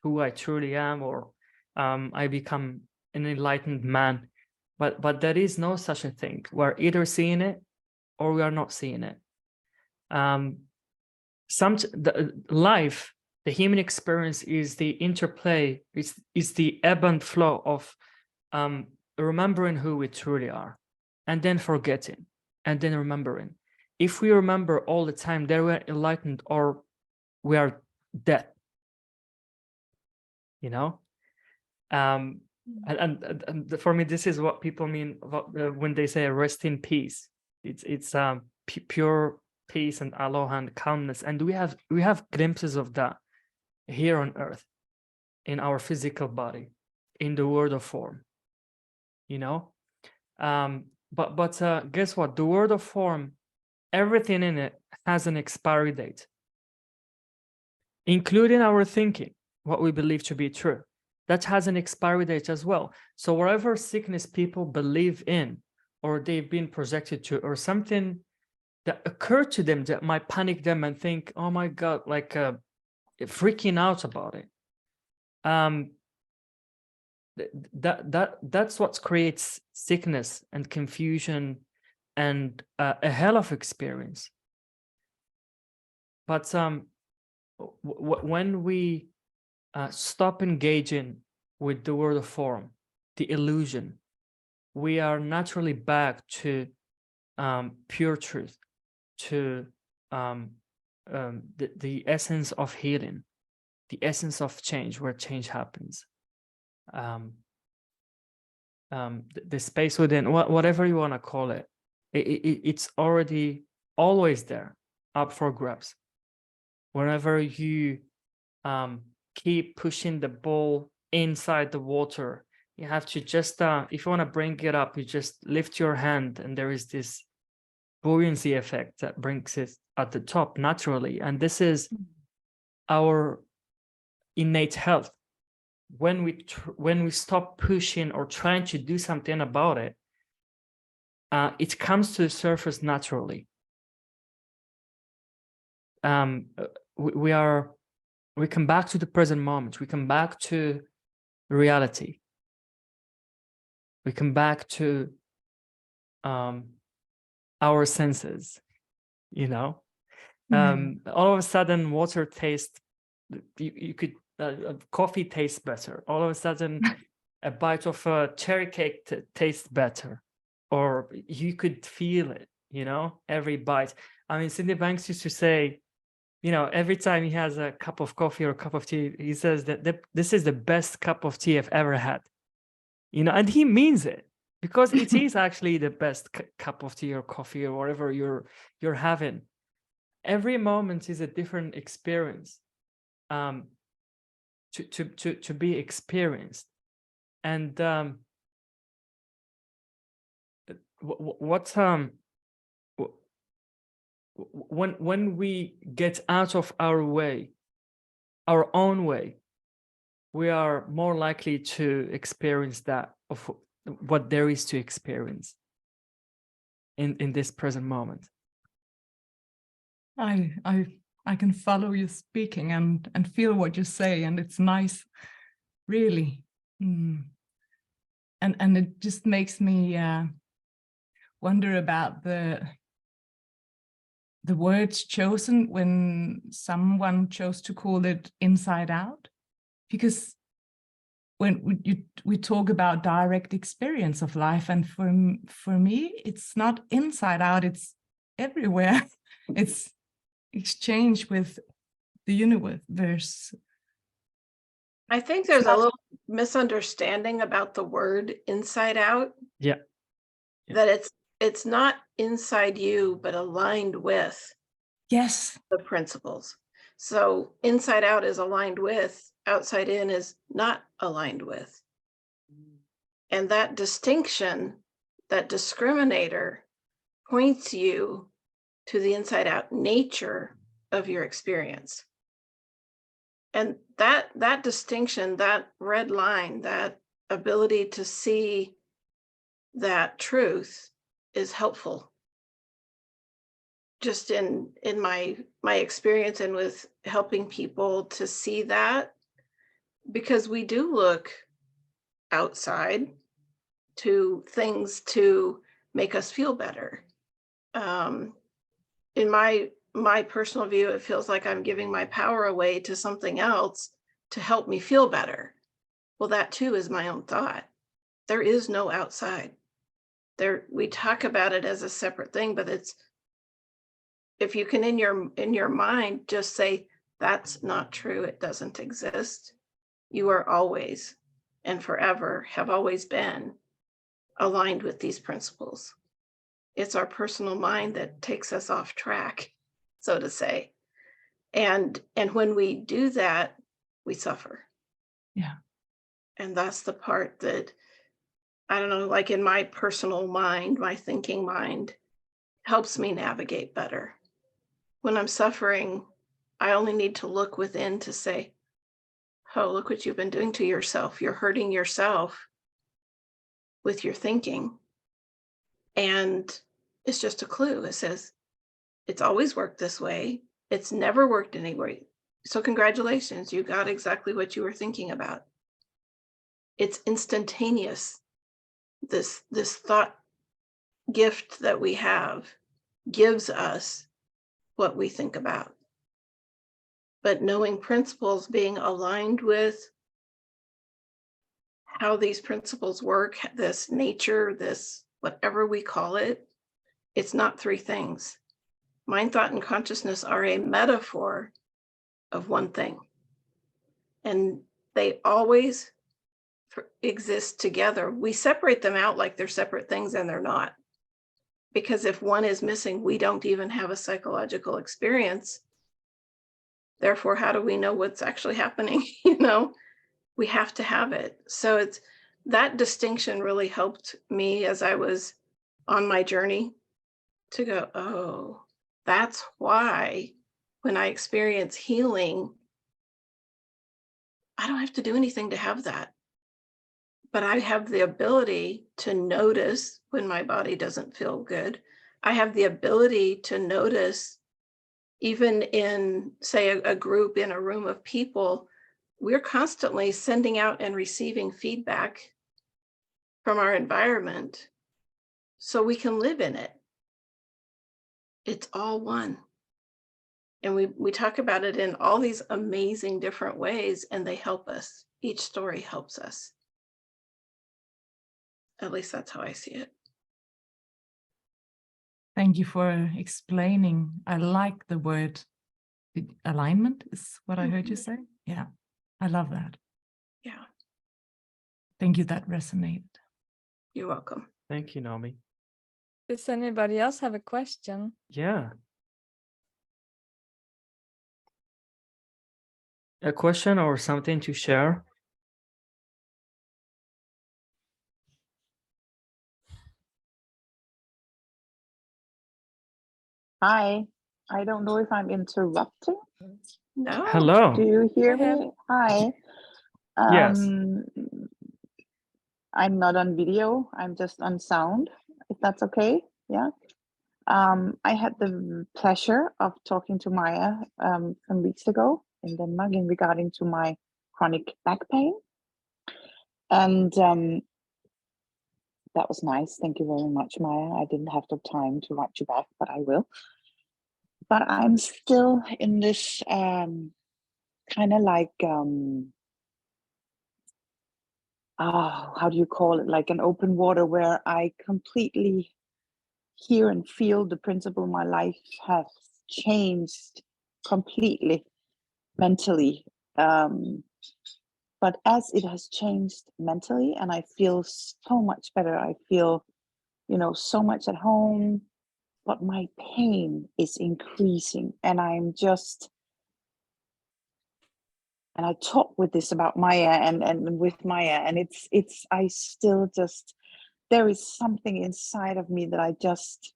who I truly am, or I become an enlightened man. But there is no such a thing. We're either seeing it or we are not seeing it. Life, the human experience, is the interplay, is the ebb and flow of remembering who we truly are, and then forgetting, and then remembering. If we remember all the time, then we're enlightened or we are dead. You know? And for me, this is what people mean when they say rest in peace. It's pure peace and aloha and calmness, and we have glimpses of that here on earth, in our physical body, in the world of form, you know. But guess what? The world of form, everything in it has an expiry date, including our thinking, what we believe to be true. That has an expiry date as well. So whatever sickness people believe in, or they've been projected to, or something that occurred to them that might panic them and think, oh my God, like freaking out about it. That's what creates sickness and confusion and a hell of experience. But when we stop engaging with the world of form, the illusion, we are naturally back to pure truth, to the essence of healing, the essence of change, where change happens. The space within, whatever you want to call it, it's already always there, up for grabs. Whenever you keep pushing the ball inside the water, you have to just, if you want to bring it up, you just lift your hand, and there is this buoyancy effect that brings it at the top naturally. And this is our innate health. When we stop pushing or trying to do something about it, it comes to the surface naturally. We come back to the present moment. We come back to reality. We come back to our senses, you know. All of a sudden, water tastes, you could, coffee tastes better. All of a sudden, a bite of cherry cake tastes better, or you could feel it, you know, every bite. I mean, Cindy Banks used to say, you know, every time he has a cup of coffee or a cup of tea, he says that this is the best cup of tea I've ever had, you know, and he means it, because it is actually the best cup of tea or coffee or whatever you're having. Every moment is a different experience, to be experienced. And when we get out of our way, our own way, we are more likely to experience that of what there is to experience in this present moment. I can follow you speaking and feel what you say, and it's nice, really. And it just makes me wonder about the words chosen when someone chose to call it inside out, because when we talk about direct experience of life, and for me, it's not inside out, it's everywhere. It's exchange with the universe. I think there's a little misunderstanding about the word inside out. Yeah. Yeah. That it's not inside you, but aligned with Yes. the principles. So inside out is aligned with, outside in is not aligned with. And that distinction, that discriminator, points you to the inside out nature of your experience. And that distinction, that red line, that ability to see that truth is helpful. Just in my experience and with helping people to see that, because we do look outside to things to make us feel better. In my personal view, it feels like I'm giving my power away to something else to help me feel better. Well, that too is my own thought. There is no outside. We talk about it as a separate thing, but it's, if you can in your mind just say, that's not true, it doesn't exist. You are always and forever have always been aligned with these principles. It's our personal mind that takes us off track, so to say. And when we do that, we suffer. Yeah. And that's the part that, I don't know, like in my personal mind, my thinking mind helps me navigate better. When I'm suffering, I only need to look within to say, oh, look what you've been doing to yourself. You're hurting yourself with your thinking. And it's just a clue. It says, it's always worked this way. It's never worked anyway. So congratulations, you got exactly what you were thinking about. It's instantaneous. This thought gift that we have gives us what we think about. But knowing principles, being aligned with how these principles work, this nature, this whatever we call it, it's not three things. Mind, thought, and consciousness are a metaphor of one thing. And they always exist together. We separate them out like they're separate things, and they're not. Because if one is missing, we don't even have a psychological experience. Therefore, how do we know what's actually happening? We have to have it. So it's that distinction really helped me as I was on my journey to go, oh, that's why when I experience healing, I don't have to do anything to have that. But I have the ability to notice when my body doesn't feel good. I have the ability to notice, even in, say, a group, in a room of people, we're constantly sending out and receiving feedback from our environment so we can live in it. It's all one. And we talk about it in all these amazing different ways, and they help us. Each story helps us. At least that's how I see it. Thank you for explaining. I like the word alignment is what I heard you say. Yeah, I love that. Yeah. Thank you, that resonated. You're welcome. Thank you, Naomi. Does anybody else have a question? Yeah. A question or something to share? Hi, I don't know if I'm interrupting. No. Hello. Do you hear Go ahead. me? Hi. Yes. I'm not on video. I'm just on sound, if that's okay. Yeah. I had the pleasure of talking to Maja some weeks ago in Denmark in regarding to my chronic back pain. And that was nice. Thank you very much, Maja. I didn't have the time to write you back, but I will. But I'm still in this kind of like, how do you call it? Like an open water where I completely hear and feel the principle, my life has changed completely mentally. But as it has changed mentally, and I feel so much better, I feel, you know, so much at home, but my pain is increasing, and I'm just, and I talk with this about Maya and with Maya, and it's I still just, there is something inside of me that I just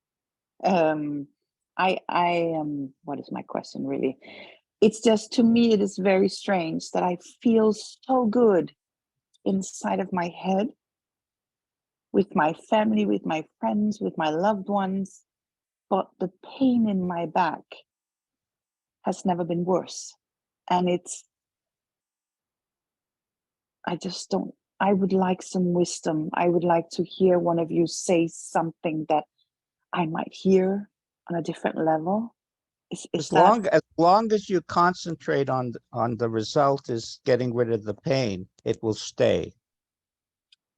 I am, what is my question really? It's just, to me, it is very strange that I feel so good inside of my head, with my family, with my friends, with my loved ones, but the pain in my back has never been worse. And it's, I just don't, I would like some wisdom. I would like to hear one of you say something that I might hear on a different level. Is As long as you concentrate on the result is getting rid of the pain, it will stay.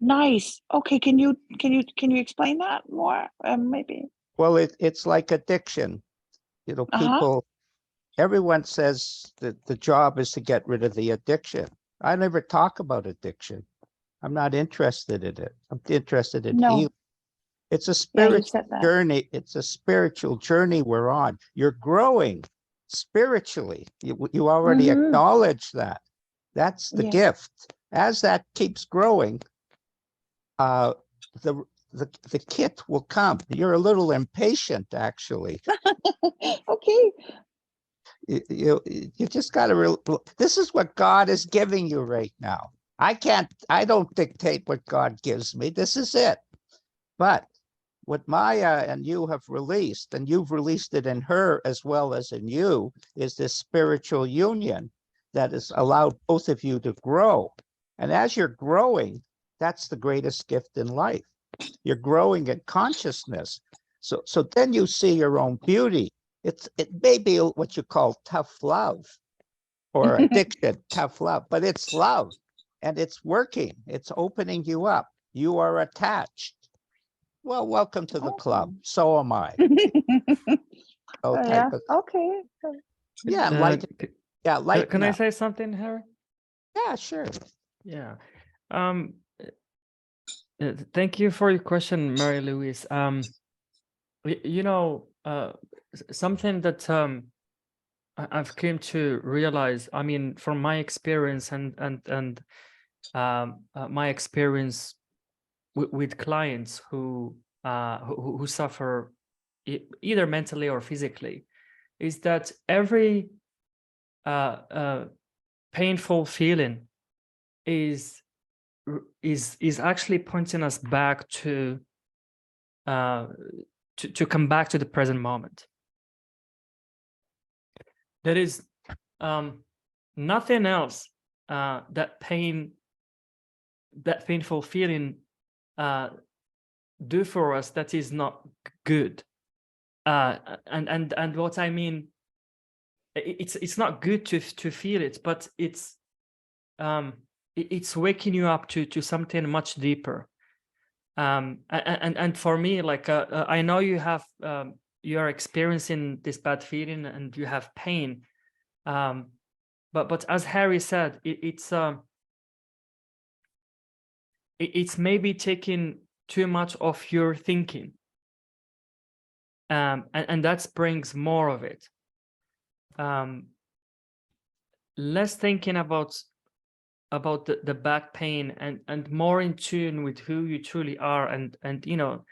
nice? Okay, can you explain that more? Maybe. Well, it's like addiction. You know, people, everyone says that the job is to get rid of the addiction. I never talk about addiction. I'm not interested in it. I'm interested in No. healing. It's a Yeah, you spiritual said that. journey. It's a spiritual journey we're on. You're growing spiritually. You already acknowledge that. That's the Yeah. gift. As that keeps growing, the kit will come. You're a little impatient, actually. Okay. You just got to this is what God is giving you right now. I don't dictate what God gives me. This is it. But what Maya and you have released, and you've released it in her as well as in you, is this spiritual union that has allowed both of you to grow. And as you're growing, that's the greatest gift in life. You're growing in consciousness. So then you see your own beauty. It may be what you call tough love or addiction, tough love, but it's love and it's working. It's opening you up. You are attached. Well, welcome to the club. So am I. So Yeah. type of, Okay. yeah, lighten Can I up. say something, Harry? Yeah, sure. Yeah. Thank you for your question, Mary Louise. You know, something that I've come to realize, I mean, from my experience and my experience with clients who suffer either mentally or physically, is that every painful feeling is actually pointing us back to come back to the present moment. There is nothing else that painful feeling do for us that is not good. And what I mean, it's not good to feel it, but it's waking you up to something much deeper. And for me, like I know you have you are experiencing this bad feeling and you have pain, but as Harry said, it's maybe taking too much of your thinking, and that brings more of it. Less thinking about the back pain and more in tune with who you truly are, and you know,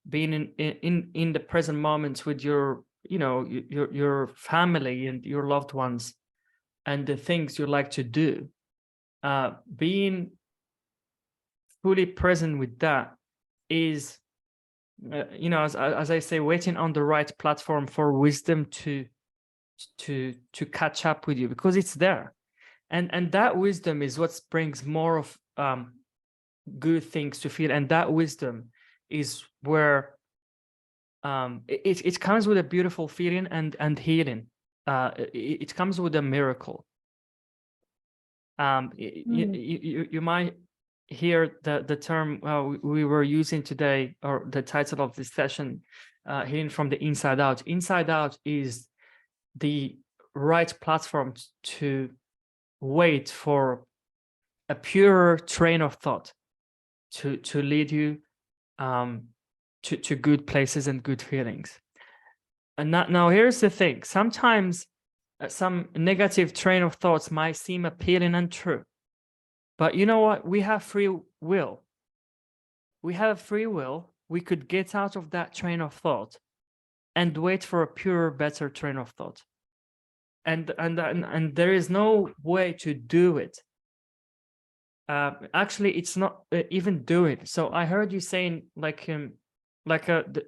being in the present moments with your, you know, your family and your loved ones and the things you like to do. Being fully present with that is, you know, as I say, waiting on the right platform for wisdom to catch up with you, because it's there. And that wisdom is what brings more of good things to feel. And that wisdom is where it comes with a beautiful feeling and healing. It comes with a miracle. You might here the term we were using today, or the title of this session, healing from the inside out. Inside out is the right platform to wait for a pure train of thought to lead you to good places and good feelings. And now here's the thing. Sometimes some negative train of thoughts might seem appealing and true, but you know what? We have free will. We have free will. We could get out of that train of thought and wait for a purer, better train of thought. And there is no way to do it. Actually, it's not even do it. So I heard you saying the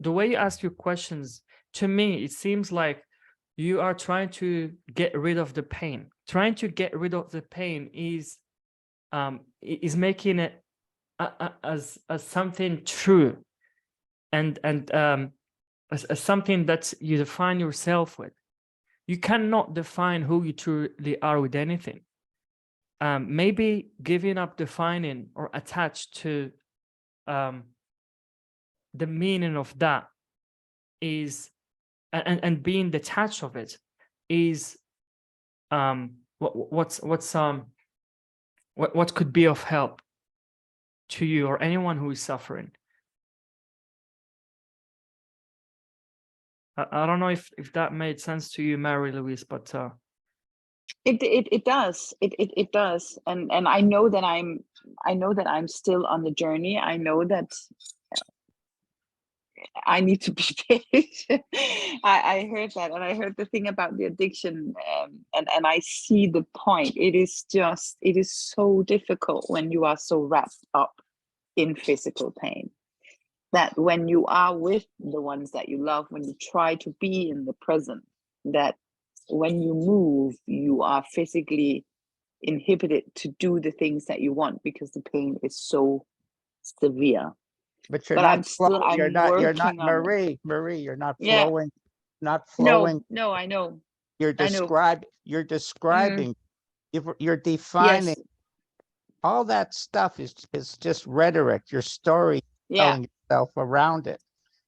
way you ask your questions, to me, it seems like you are trying to get rid of the pain. Trying to get rid of the pain is making it as something true, and as something that you define yourself with. You cannot define who you truly are with anything. Maybe giving up defining or attached to the meaning of that is, and being detached of it is what could be of help to you or anyone who is suffering. I don't know if that made sense to you, Mary Louise, but it does. It does. And I know that I'm still on the journey. I know that I need to be patient. I heard that, and I heard the thing about the addiction, and I see the point. It is so difficult when you are so wrapped up in physical pain, that when you are with the ones that you love, when you try to be in the present, that when you move, you are physically inhibited to do the things that you want because the pain is so severe. But you're But not I'm still, flowing. You're I'm not working on it. Marie, you're not Yeah. flowing, not flowing. No, I know. You're I know. describing, you're Yes. defining. All that stuff is just rhetoric. Your story Yeah. telling yourself around it.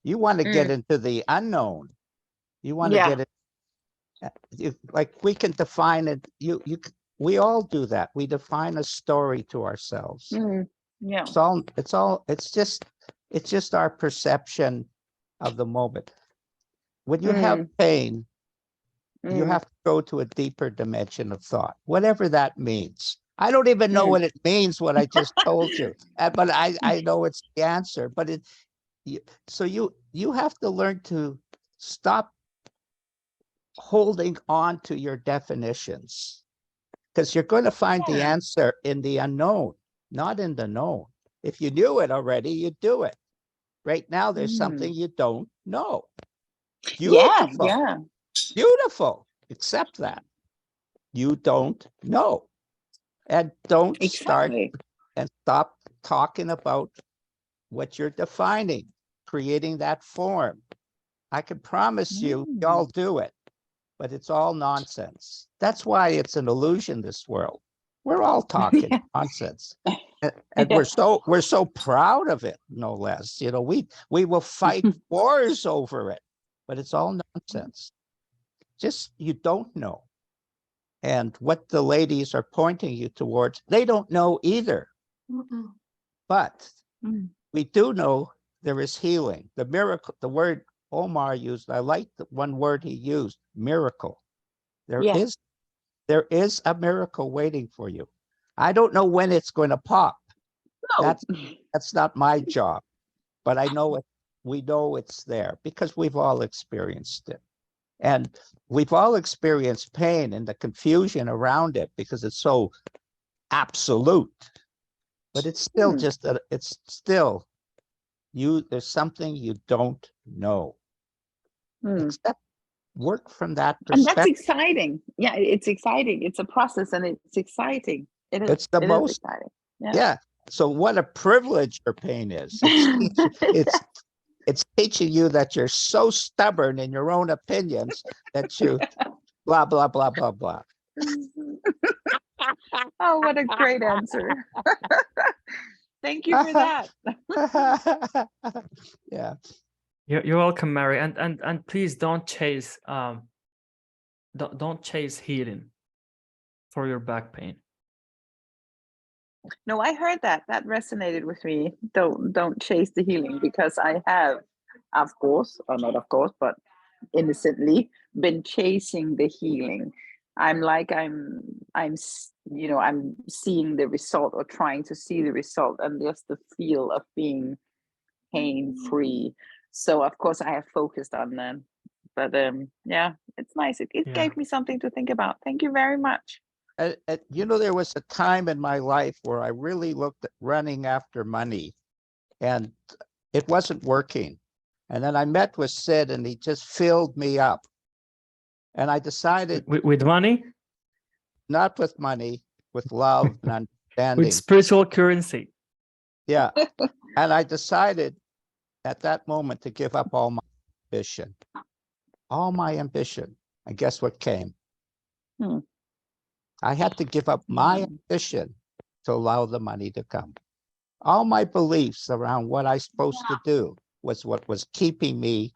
You want to get into the unknown. You want to get it. Like we can define it. We all do that. We define a story to ourselves. Yeah. It's just our perception of the moment. When you have pain, you have to go to a deeper dimension of thought, whatever that means. I don't even know what it means, what I just told you, but I know it's the answer. But so you have to learn to stop holding on to your definitions, because you're going to find the answer in the unknown, not in the known. If you knew it already, you'd do it. Right now, there's something you don't know. Beautiful. Yeah. Beautiful. Accept that. You don't know. And don't start and stop talking about what you're defining, creating that form. I can promise you, y'all do it, but it's all nonsense. That's why it's an illusion, this world. We're all talking nonsense. And we're so proud of it, no less. You know, we will fight wars over it, but it's all nonsense. Just, you don't know. And what the ladies are pointing you towards, they don't know either. But we do know there is healing. The miracle, the word Omar used, I like the one word he used, miracle. There is a miracle waiting for you. I don't know when it's going to pop. No. That's not my job, but I know it. We know it's there because we've all experienced it. And we've all experienced pain and the confusion around it because it's so absolute. But it's still just that it's still there's something you don't know. Except work from that perspective. And that's exciting. Yeah, it's exciting. It's a process and it's exciting. It's the most exciting. Yeah. So what a privilege your pain is. It's teaching you that you're so stubborn in your own opinions that you blah, blah, blah, blah, blah. Oh, what a great answer. Thank you for that. Yeah. You're welcome, Mary. And please don't chase don't chase healing for your back pain. No, I heard that. That resonated with me. Don't chase the healing, because I have, of course, or not of course, but innocently been chasing the healing. I'm seeing the result, or trying to see the result, and just the feel of being pain free. So of course I have focused on them. But yeah, it's nice. It Yeah. gave me something to think about. Thank you very much. You know, there was a time in my life where I really looked at running after money, and it wasn't working. And then I met with Sid, and he just filled me up. And I decided, With money? not with money, with love and understanding. With spiritual currency. Yeah. And I decided at that moment to give up all my ambition. All my ambition. And guess what came? I had to give up my ambition to allow the money to come. All my beliefs around what I'm supposed to do was what was keeping me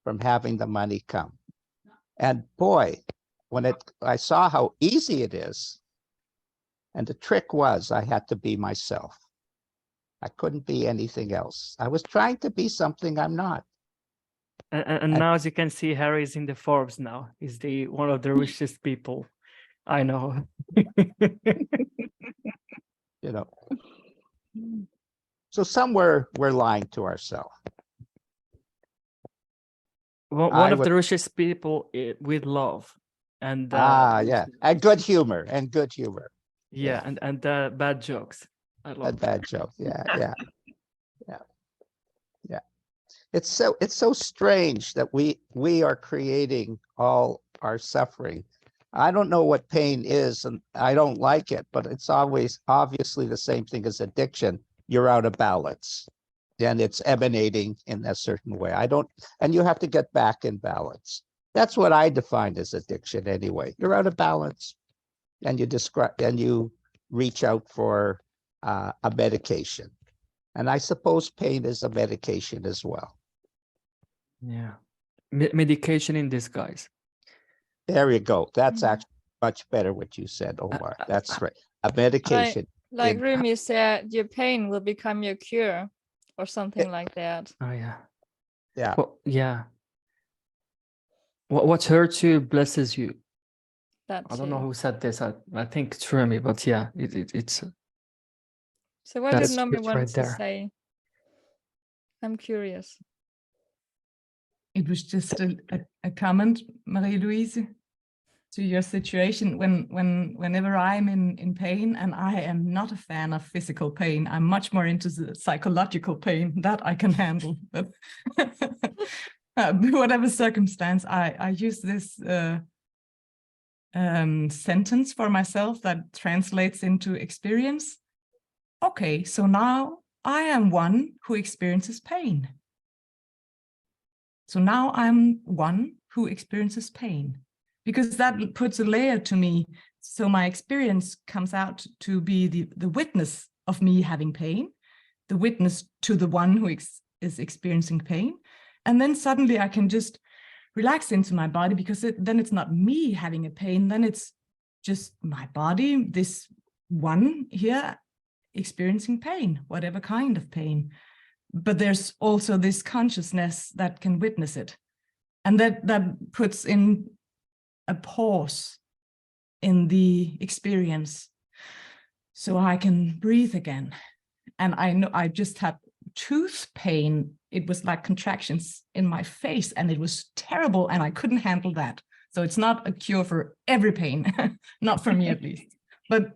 from having the money come. And boy, when I saw how easy it is, and the trick was I had to be myself. I couldn't be anything else. I was trying to be something I'm not. And now, as you can see, Harry is in the Forbes now. He's one of the richest people I know. You know. So somewhere we're lying to ourselves. One of the richest people with love, and yeah, and good humor, yeah, and bad jokes. I love and bad jokes. Yeah. It's so strange that we are creating all our suffering. I don't know what pain is, and I don't like it, but it's always obviously the same thing as addiction. You're out of balance, and it's emanating in a certain way. And you have to get back in balance. That's what I define as addiction anyway. You're out of balance, and you reach out for a medication. And I suppose pain is a medication as well. Yeah, medication in disguise. There you go. That's actually much better what you said, Omar. That's right. A medication. Like Rumi said, your pain will become your cure, or something like that. Oh yeah. Yeah. Well, yeah. What's hurt you blesses you. That I don't know too. who said this. I think it's Rumi, but yeah, it's. So what did That's number it's one right to there. say? I'm curious. It was just a comment, Marie-Louise, to your situation. Whenever I'm in pain, and I am not a fan of physical pain, I'm much more into the psychological pain that I can handle. But whatever circumstance, I use this sentence for myself that translates into experience. Okay, so now I am one who experiences pain. So now I'm one who experiences pain, because that puts a layer to me. So my experience comes out to be the witness of me having pain, the witness to the one who is experiencing pain. And then suddenly I can just relax into my body, because then it's not me having a pain, then it's just my body, this one here experiencing pain, whatever kind of pain. But there's also this consciousness that can witness it. And that puts in a pause in the experience, so I can breathe again. And I know I just had tooth pain. It was like contractions in my face, and it was terrible, and I couldn't handle that. So it's not a cure for every pain, not for me at least. But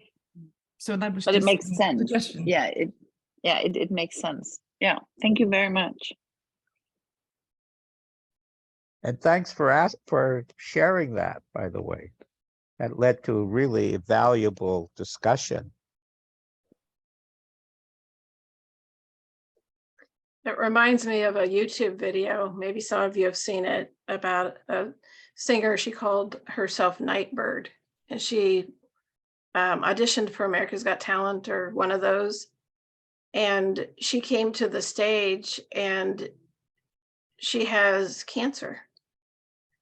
so that was. But just it makes a sense. suggestion. Yeah, it makes sense. Yeah, thank you very much. And thanks for sharing that, by the way. That led to a really valuable discussion. It reminds me of a YouTube video, maybe some of you have seen it, about a singer. She called herself Nightbird, and she auditioned for America's Got Talent or one of those. And she came to the stage and she has cancer.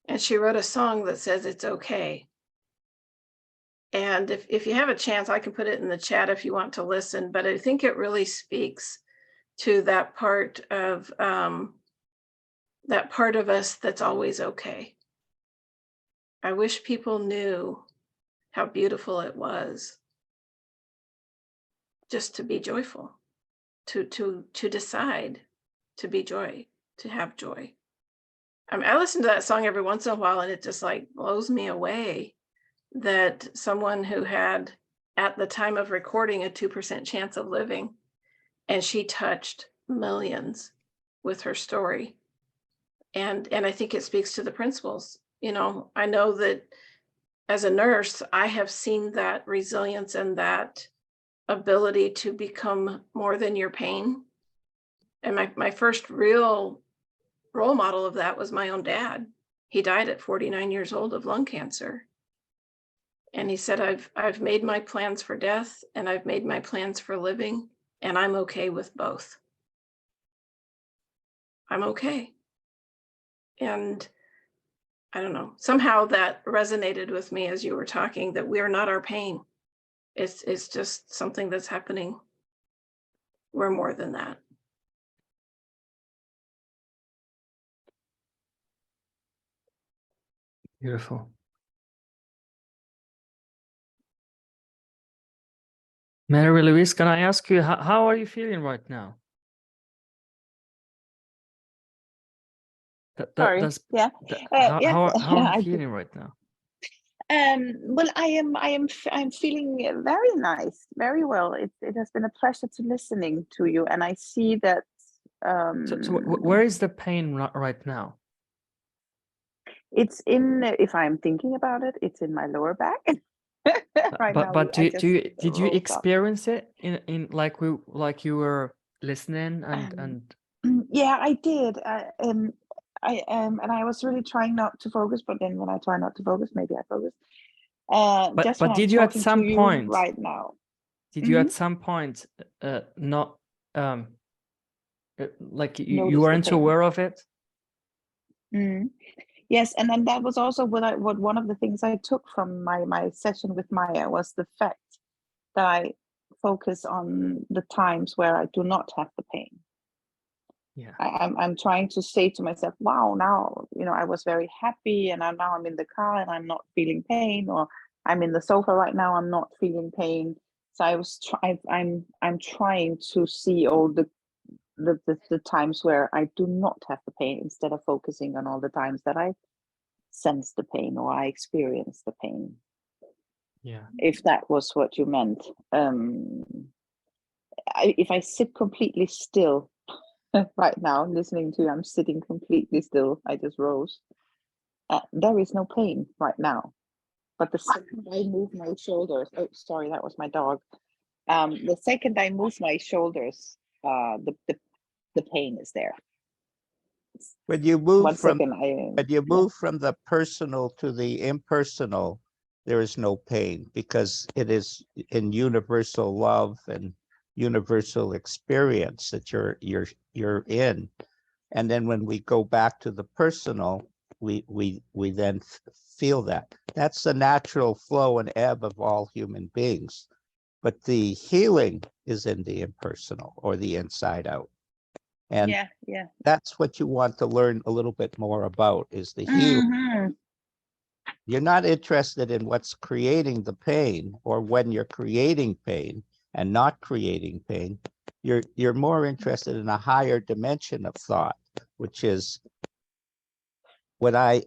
And she wrote a song that says it's okay. And if you have a chance, I can put it in the chat if you want to listen, but I think it really speaks to that part of us that's always okay. I wish people knew how beautiful it was just to be joyful, to decide to be joy, to have joy. I mean, I listen to that song every once in a while and it just like blows me away that someone who had at the time of recording a 2% chance of living, and she touched millions with her story. And I think it speaks to the principles. You know, I know that as a nurse, I have seen that resilience and that ability to become more than your pain. And my first real role model of that was my own dad. He died at 49 years old of lung cancer. And he said, I've made my plans for death and I've made my plans for living, and I'm okay with both. I'm okay. And I don't know, somehow that resonated with me as you were talking, that we are not our pain. It's just something that's happening. We're more than that. Beautiful. Mary Louise, can I ask you, how are you feeling right now? Sorry. Yeah. Yeah. How are I you did- feeling right now? Well, I'm feeling very nice, very well. It has been a pleasure to listening to you, and I see that. So where is the pain right now? It's in. If I'm thinking about it, it's in my lower back. Right now, But I did you rolled up. experience it in like you were listening and Yeah, I did. And I was really trying not to focus, but then when I try not to focus, maybe I focus. Just when but I'm did you at talking some to you point right now? did you at some point not like you Notice the weren't pain. aware of it? Mm. Yes, and then that was also what one of the things I took from my session with Maja was the fact that I focus on the times where I do not have the pain. Yeah. I'm trying to say to myself, wow, now I was very happy, and now I'm in the car and I'm not feeling pain, or I'm in the sofa right now, I'm not feeling pain. So I'm trying to see all the times where I do not have the pain, instead of focusing on all the times that I sense the pain or I experience the pain. Yeah. If that was what you meant. If I sit completely still right now, listening to you, I'm sitting completely still. I just rose. There is no pain right now. But the second I move my shoulders, oh, sorry, that was my dog. The second I move my shoulders, the pain is there. When you move One from second, from the personal to the impersonal, there is no pain, because it is in universal love and universal experience that you're in. And then when we go back to the personal, we then feel that. That's the natural flow and ebb of all human beings. But the healing is in the impersonal, or the inside out. And yeah. that's what you want to learn a little bit more about, is the healing. Mhm. You're not interested in what's creating the pain, or when you're creating pain and not creating pain. You're more interested in a higher dimension of thought, which is when I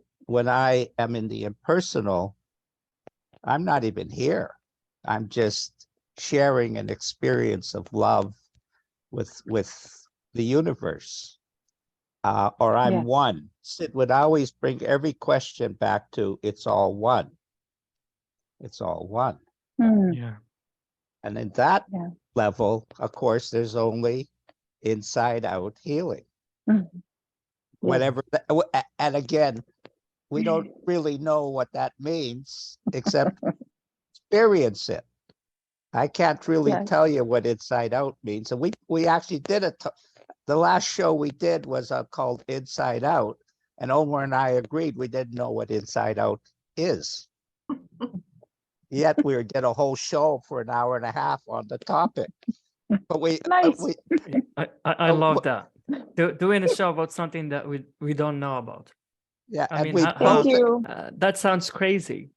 am in the impersonal, I'm not even here. I'm just sharing an experience of love with the universe. Or I'm Yes. one. Sid would always bring every question back to it's all one. It's all one. Mm. Yeah. And in that Yeah. level, of course, there's only inside out healing. Mm. Yes. Whatever. And again, we don't really know what that means, except experience it. I can't really Yes. tell you what inside out means. And we actually did it. The last show we did was called Inside Out. And Omar and I agreed we didn't know what inside out is. Yet we did a whole show for an hour and a half on the topic. But Nice. I love that. Doing a show about something that we don't know about. Yeah, I and mean, we how, Thank you. that sounds crazy.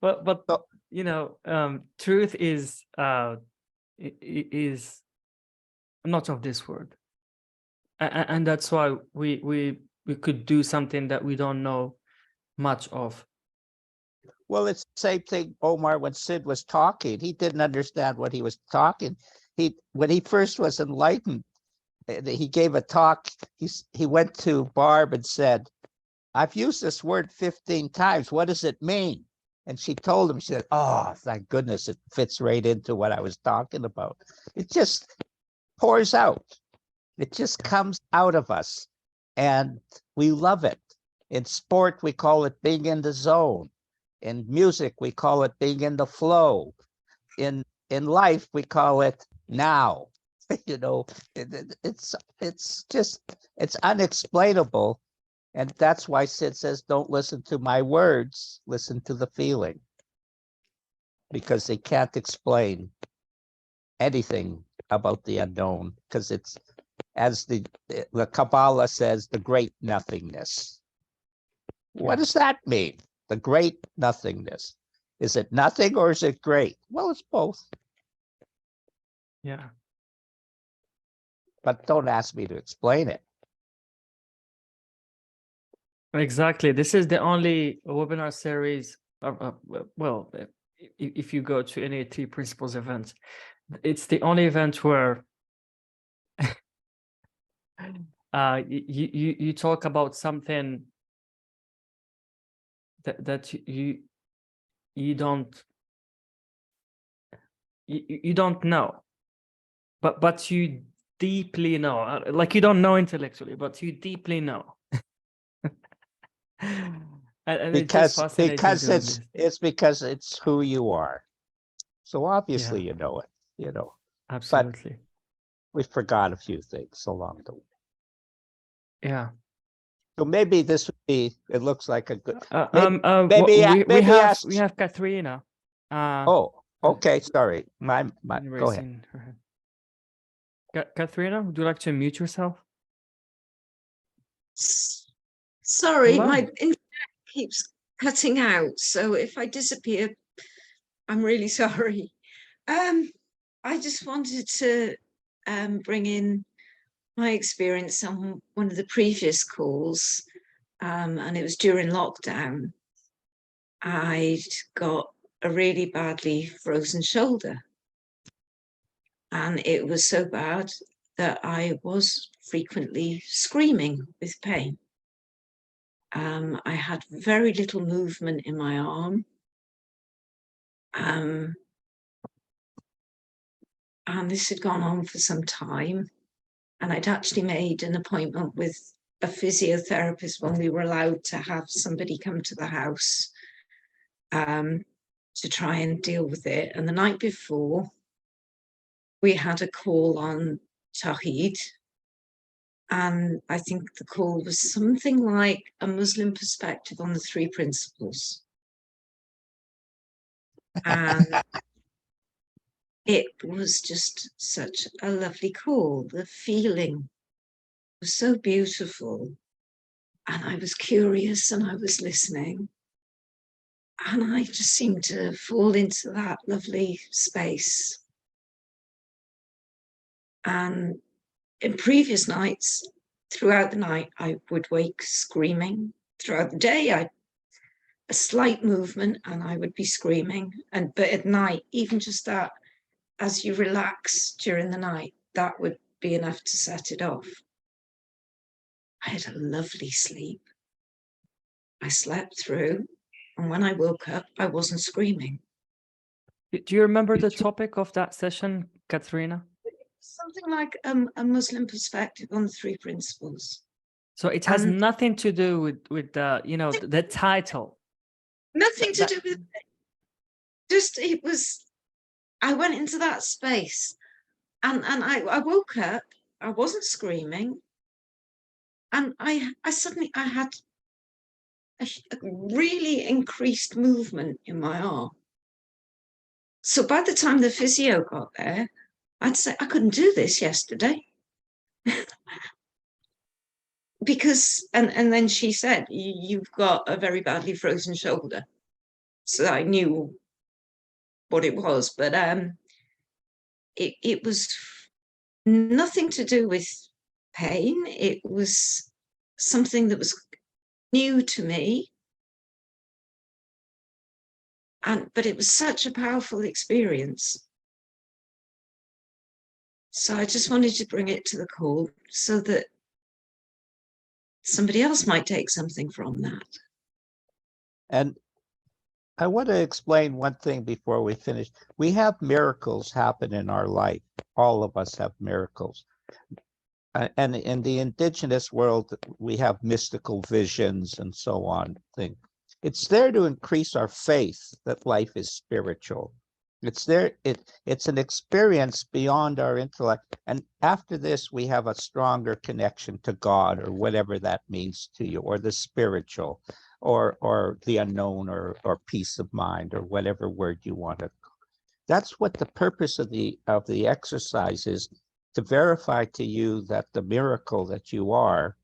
but So- you know, truth is is not of this world, and that's why we could do something that we don't know much of. Well, it's the same thing, Omar, when Sid was talking, he didn't understand what he was talking. When he first was enlightened, he gave a talk. He went to Barb and said, I've used this word 15 times. What does it mean? And she told him, she said, oh, thank goodness, it fits right into what I was talking about. It just pours out. It just comes out of us. And we love it. In sport, we call it being in the zone. In music, we call it being in the flow. In life, we call it now. You know, it's unexplainable. And that's why Sid says, don't listen to my words, listen to the feeling. Because they can't explain anything about the unknown, because it's, as the Kabbalah says, the great nothingness. What does that mean? The great nothingness. Is it nothing or is it great? Well, it's both. Yeah. But don't ask me to explain it. Exactly. This is the only webinar series. Well, if you go to any Three Principles events, it's the only event where you talk about something that you don't know, but you deeply know. Like you don't know intellectually, but you deeply know. And Because it's it's because it's who you are. So obviously you know it, you know. absolutely. We forgot a few things along the way. Yeah. So maybe this would be, it looks like a good, We have Katharina. oh, okay, sorry. My, go ahead. Raising her hand. Katharina, would you like to mute yourself? Sorry, Hello. my internet keeps cutting out. So if I disappear, I'm really sorry. I just wanted to bring in my experience on one of the previous calls, and it was during lockdown. I'd got a really badly frozen shoulder, and it was so bad that I was frequently screaming with pain. I had very little movement in my arm. And this had gone on for some time. And I'd actually made an appointment with a physiotherapist when we were allowed to have somebody come to the house to try and deal with it. And the night before, we had a call on Tawhid. And I think the call was something like a Muslim perspective on the three principles. And it was just such a lovely call. The feeling was so beautiful. And I was curious and I was listening. And I just seemed to fall into that lovely space. And in previous nights, throughout the night, I would wake screaming. Throughout the day, a slight movement and I would be screaming. But at night, even just that, as you relax during the night, that would be enough to set it off. I had a lovely sleep. I slept through, and when I woke up, I wasn't screaming. Do you remember the topic of that session, Katharina? Something like a Muslim perspective on the three principles. So it has And nothing to do with the, you know, the title. nothing to That- do with it. just, it was, I went into that space, and I woke up, I wasn't screaming, and I suddenly, I had a really increased movement in my arm. So by the time the physio got there, I'd say, I couldn't do this yesterday. Because, and then she said, you've got a very badly frozen shoulder. So I knew what it was, but it was nothing to do with pain. It was something that was new to me. But it was such a powerful experience. So I just wanted to bring it to the call so that somebody else might take something from that. And I want to explain one thing before we finish. We have miracles happen in our life. All of us have miracles. And in the indigenous world, we have mystical visions and so on. It's there to increase our faith that life is spiritual. It's there. It's an experience beyond our intellect. And after this, we have a stronger connection to God, or whatever that means to you, or the spiritual, or the unknown, or peace of mind, or whatever word you want to. That's what the purpose of the exercise is, to verify to you that the miracle that you are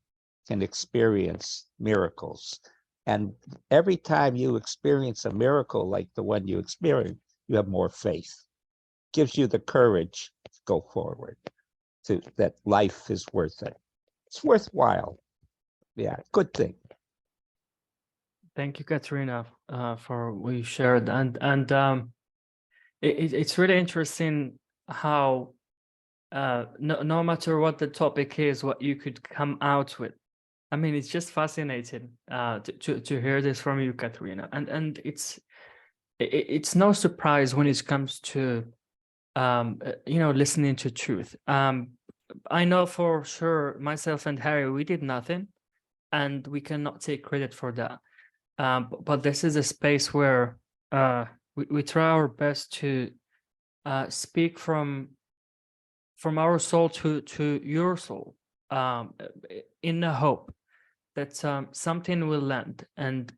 can experience miracles. And every time you experience a miracle like the one you experienced, you have more faith. Gives you the courage to go forward, to that life is worth it. It's worthwhile. Yeah, good thing. Thank you, Katerina, for what you shared. And it's really interesting how no matter what the topic is, what you could come out with. I mean, it's just fascinating to hear this from you, Katerina. And it's no surprise when it comes to listening to truth. I know for sure myself and Harry, we did nothing, and we cannot take credit for that. But this is a space where we try our best to speak from our soul to your soul, in the hope that something will land and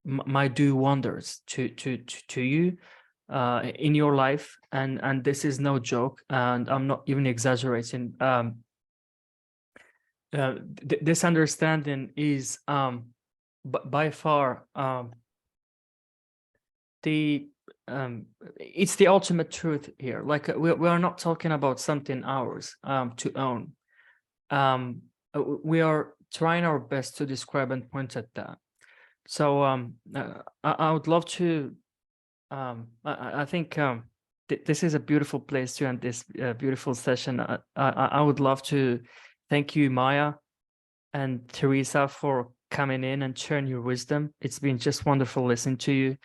might do wonders to you in your life. And this is no joke, and I'm not even exaggerating. This understanding is by far it's the ultimate truth here. Like we are not talking about something ours to own. We are trying our best to describe and point at that. So I would love to. I think this is a beautiful place to end this beautiful session. I would love to thank you, Maja and Teresa, for coming in and sharing your wisdom. It's been just wonderful listening to you.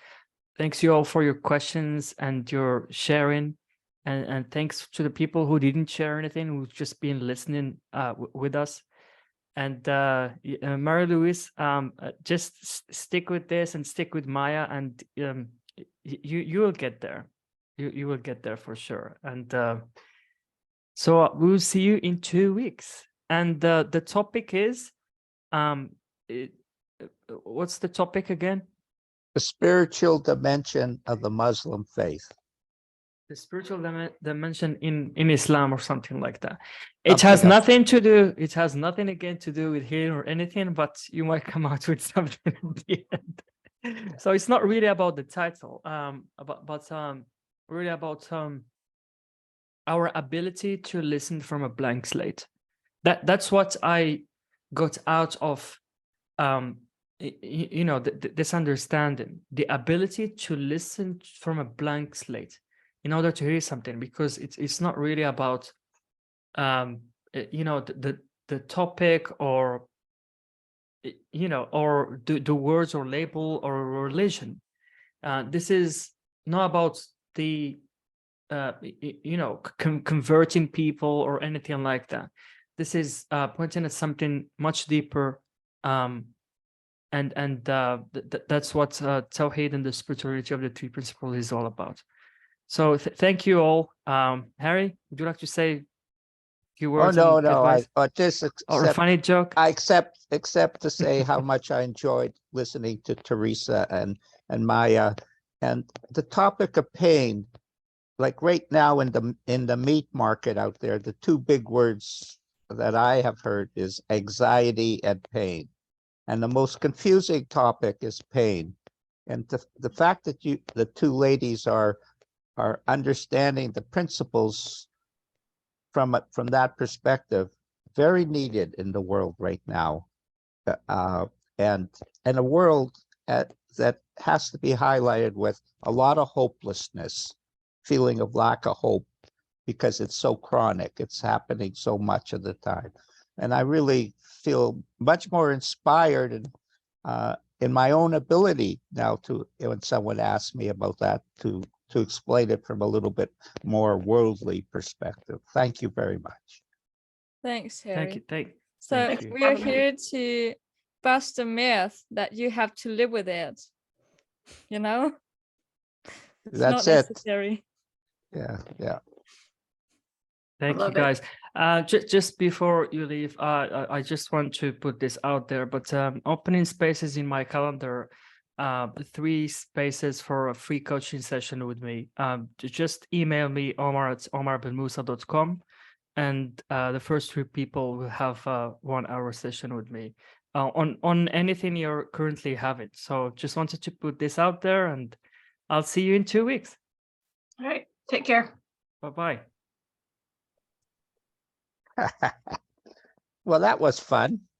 Thanks you all for your questions and your sharing, and thanks to the people who didn't share anything, who've just been listening with us. And Marie-Louise, just stick with this and stick with Maja, and you will get there. You will get there for sure. And so we will see you in 2 weeks. And the topic is, what's the topic again? The spiritual dimension of the Muslim faith. The spiritual dimension in Islam, or something like that. It has nothing to do. It has nothing again to do with healing or anything. But you might come out with something at the end. So it's not really about the title, but really about our ability to listen from a blank slate. That's what I got out of this understanding, the ability to listen from a blank slate in order to hear something, because it's not really about the topic, or or the words or label or religion. This is not about the converting people or anything like that. This is pointing at something much deeper, and that's what Tawhid and the spirituality of the three principles is all about. So thank you all. Harry, would you like to say a few words? Oh, no, advice? just Or a accept, funny joke? I except to say how much I enjoyed listening to Teresa and Maya, and the topic of pain. Like right now in the meat market out there, the two big words that I have heard is anxiety and pain. And the most confusing topic is pain. And the fact that the two ladies are understanding the principles from that perspective, very needed in the world right now. And a world that has to be highlighted with a lot of hopelessness, feeling of lack of hope, because it's so chronic, it's happening so much of the time. And I really feel much more inspired and in my own ability now to, when someone asks me about that, to explain it from a little bit more worldly perspective. Thank you very much. Thanks, Harry. Thank you. So thank you. we are here to bust the myth that you have to live with it. You know, it's That's not it. necessary. Yeah. Thank you, love it. guys. Just before you leave, I just want to put this out there, but opening spaces in my calendar, 3 spaces for a free coaching session with me. Just email me, omar@omarbenmusa.com, and the first 3 people will have a 1-hour session with me on anything you're currently having. So just wanted to put this out there, and I'll see you in 2 weeks. All right. Take care. Bye-bye. Well, that was fun.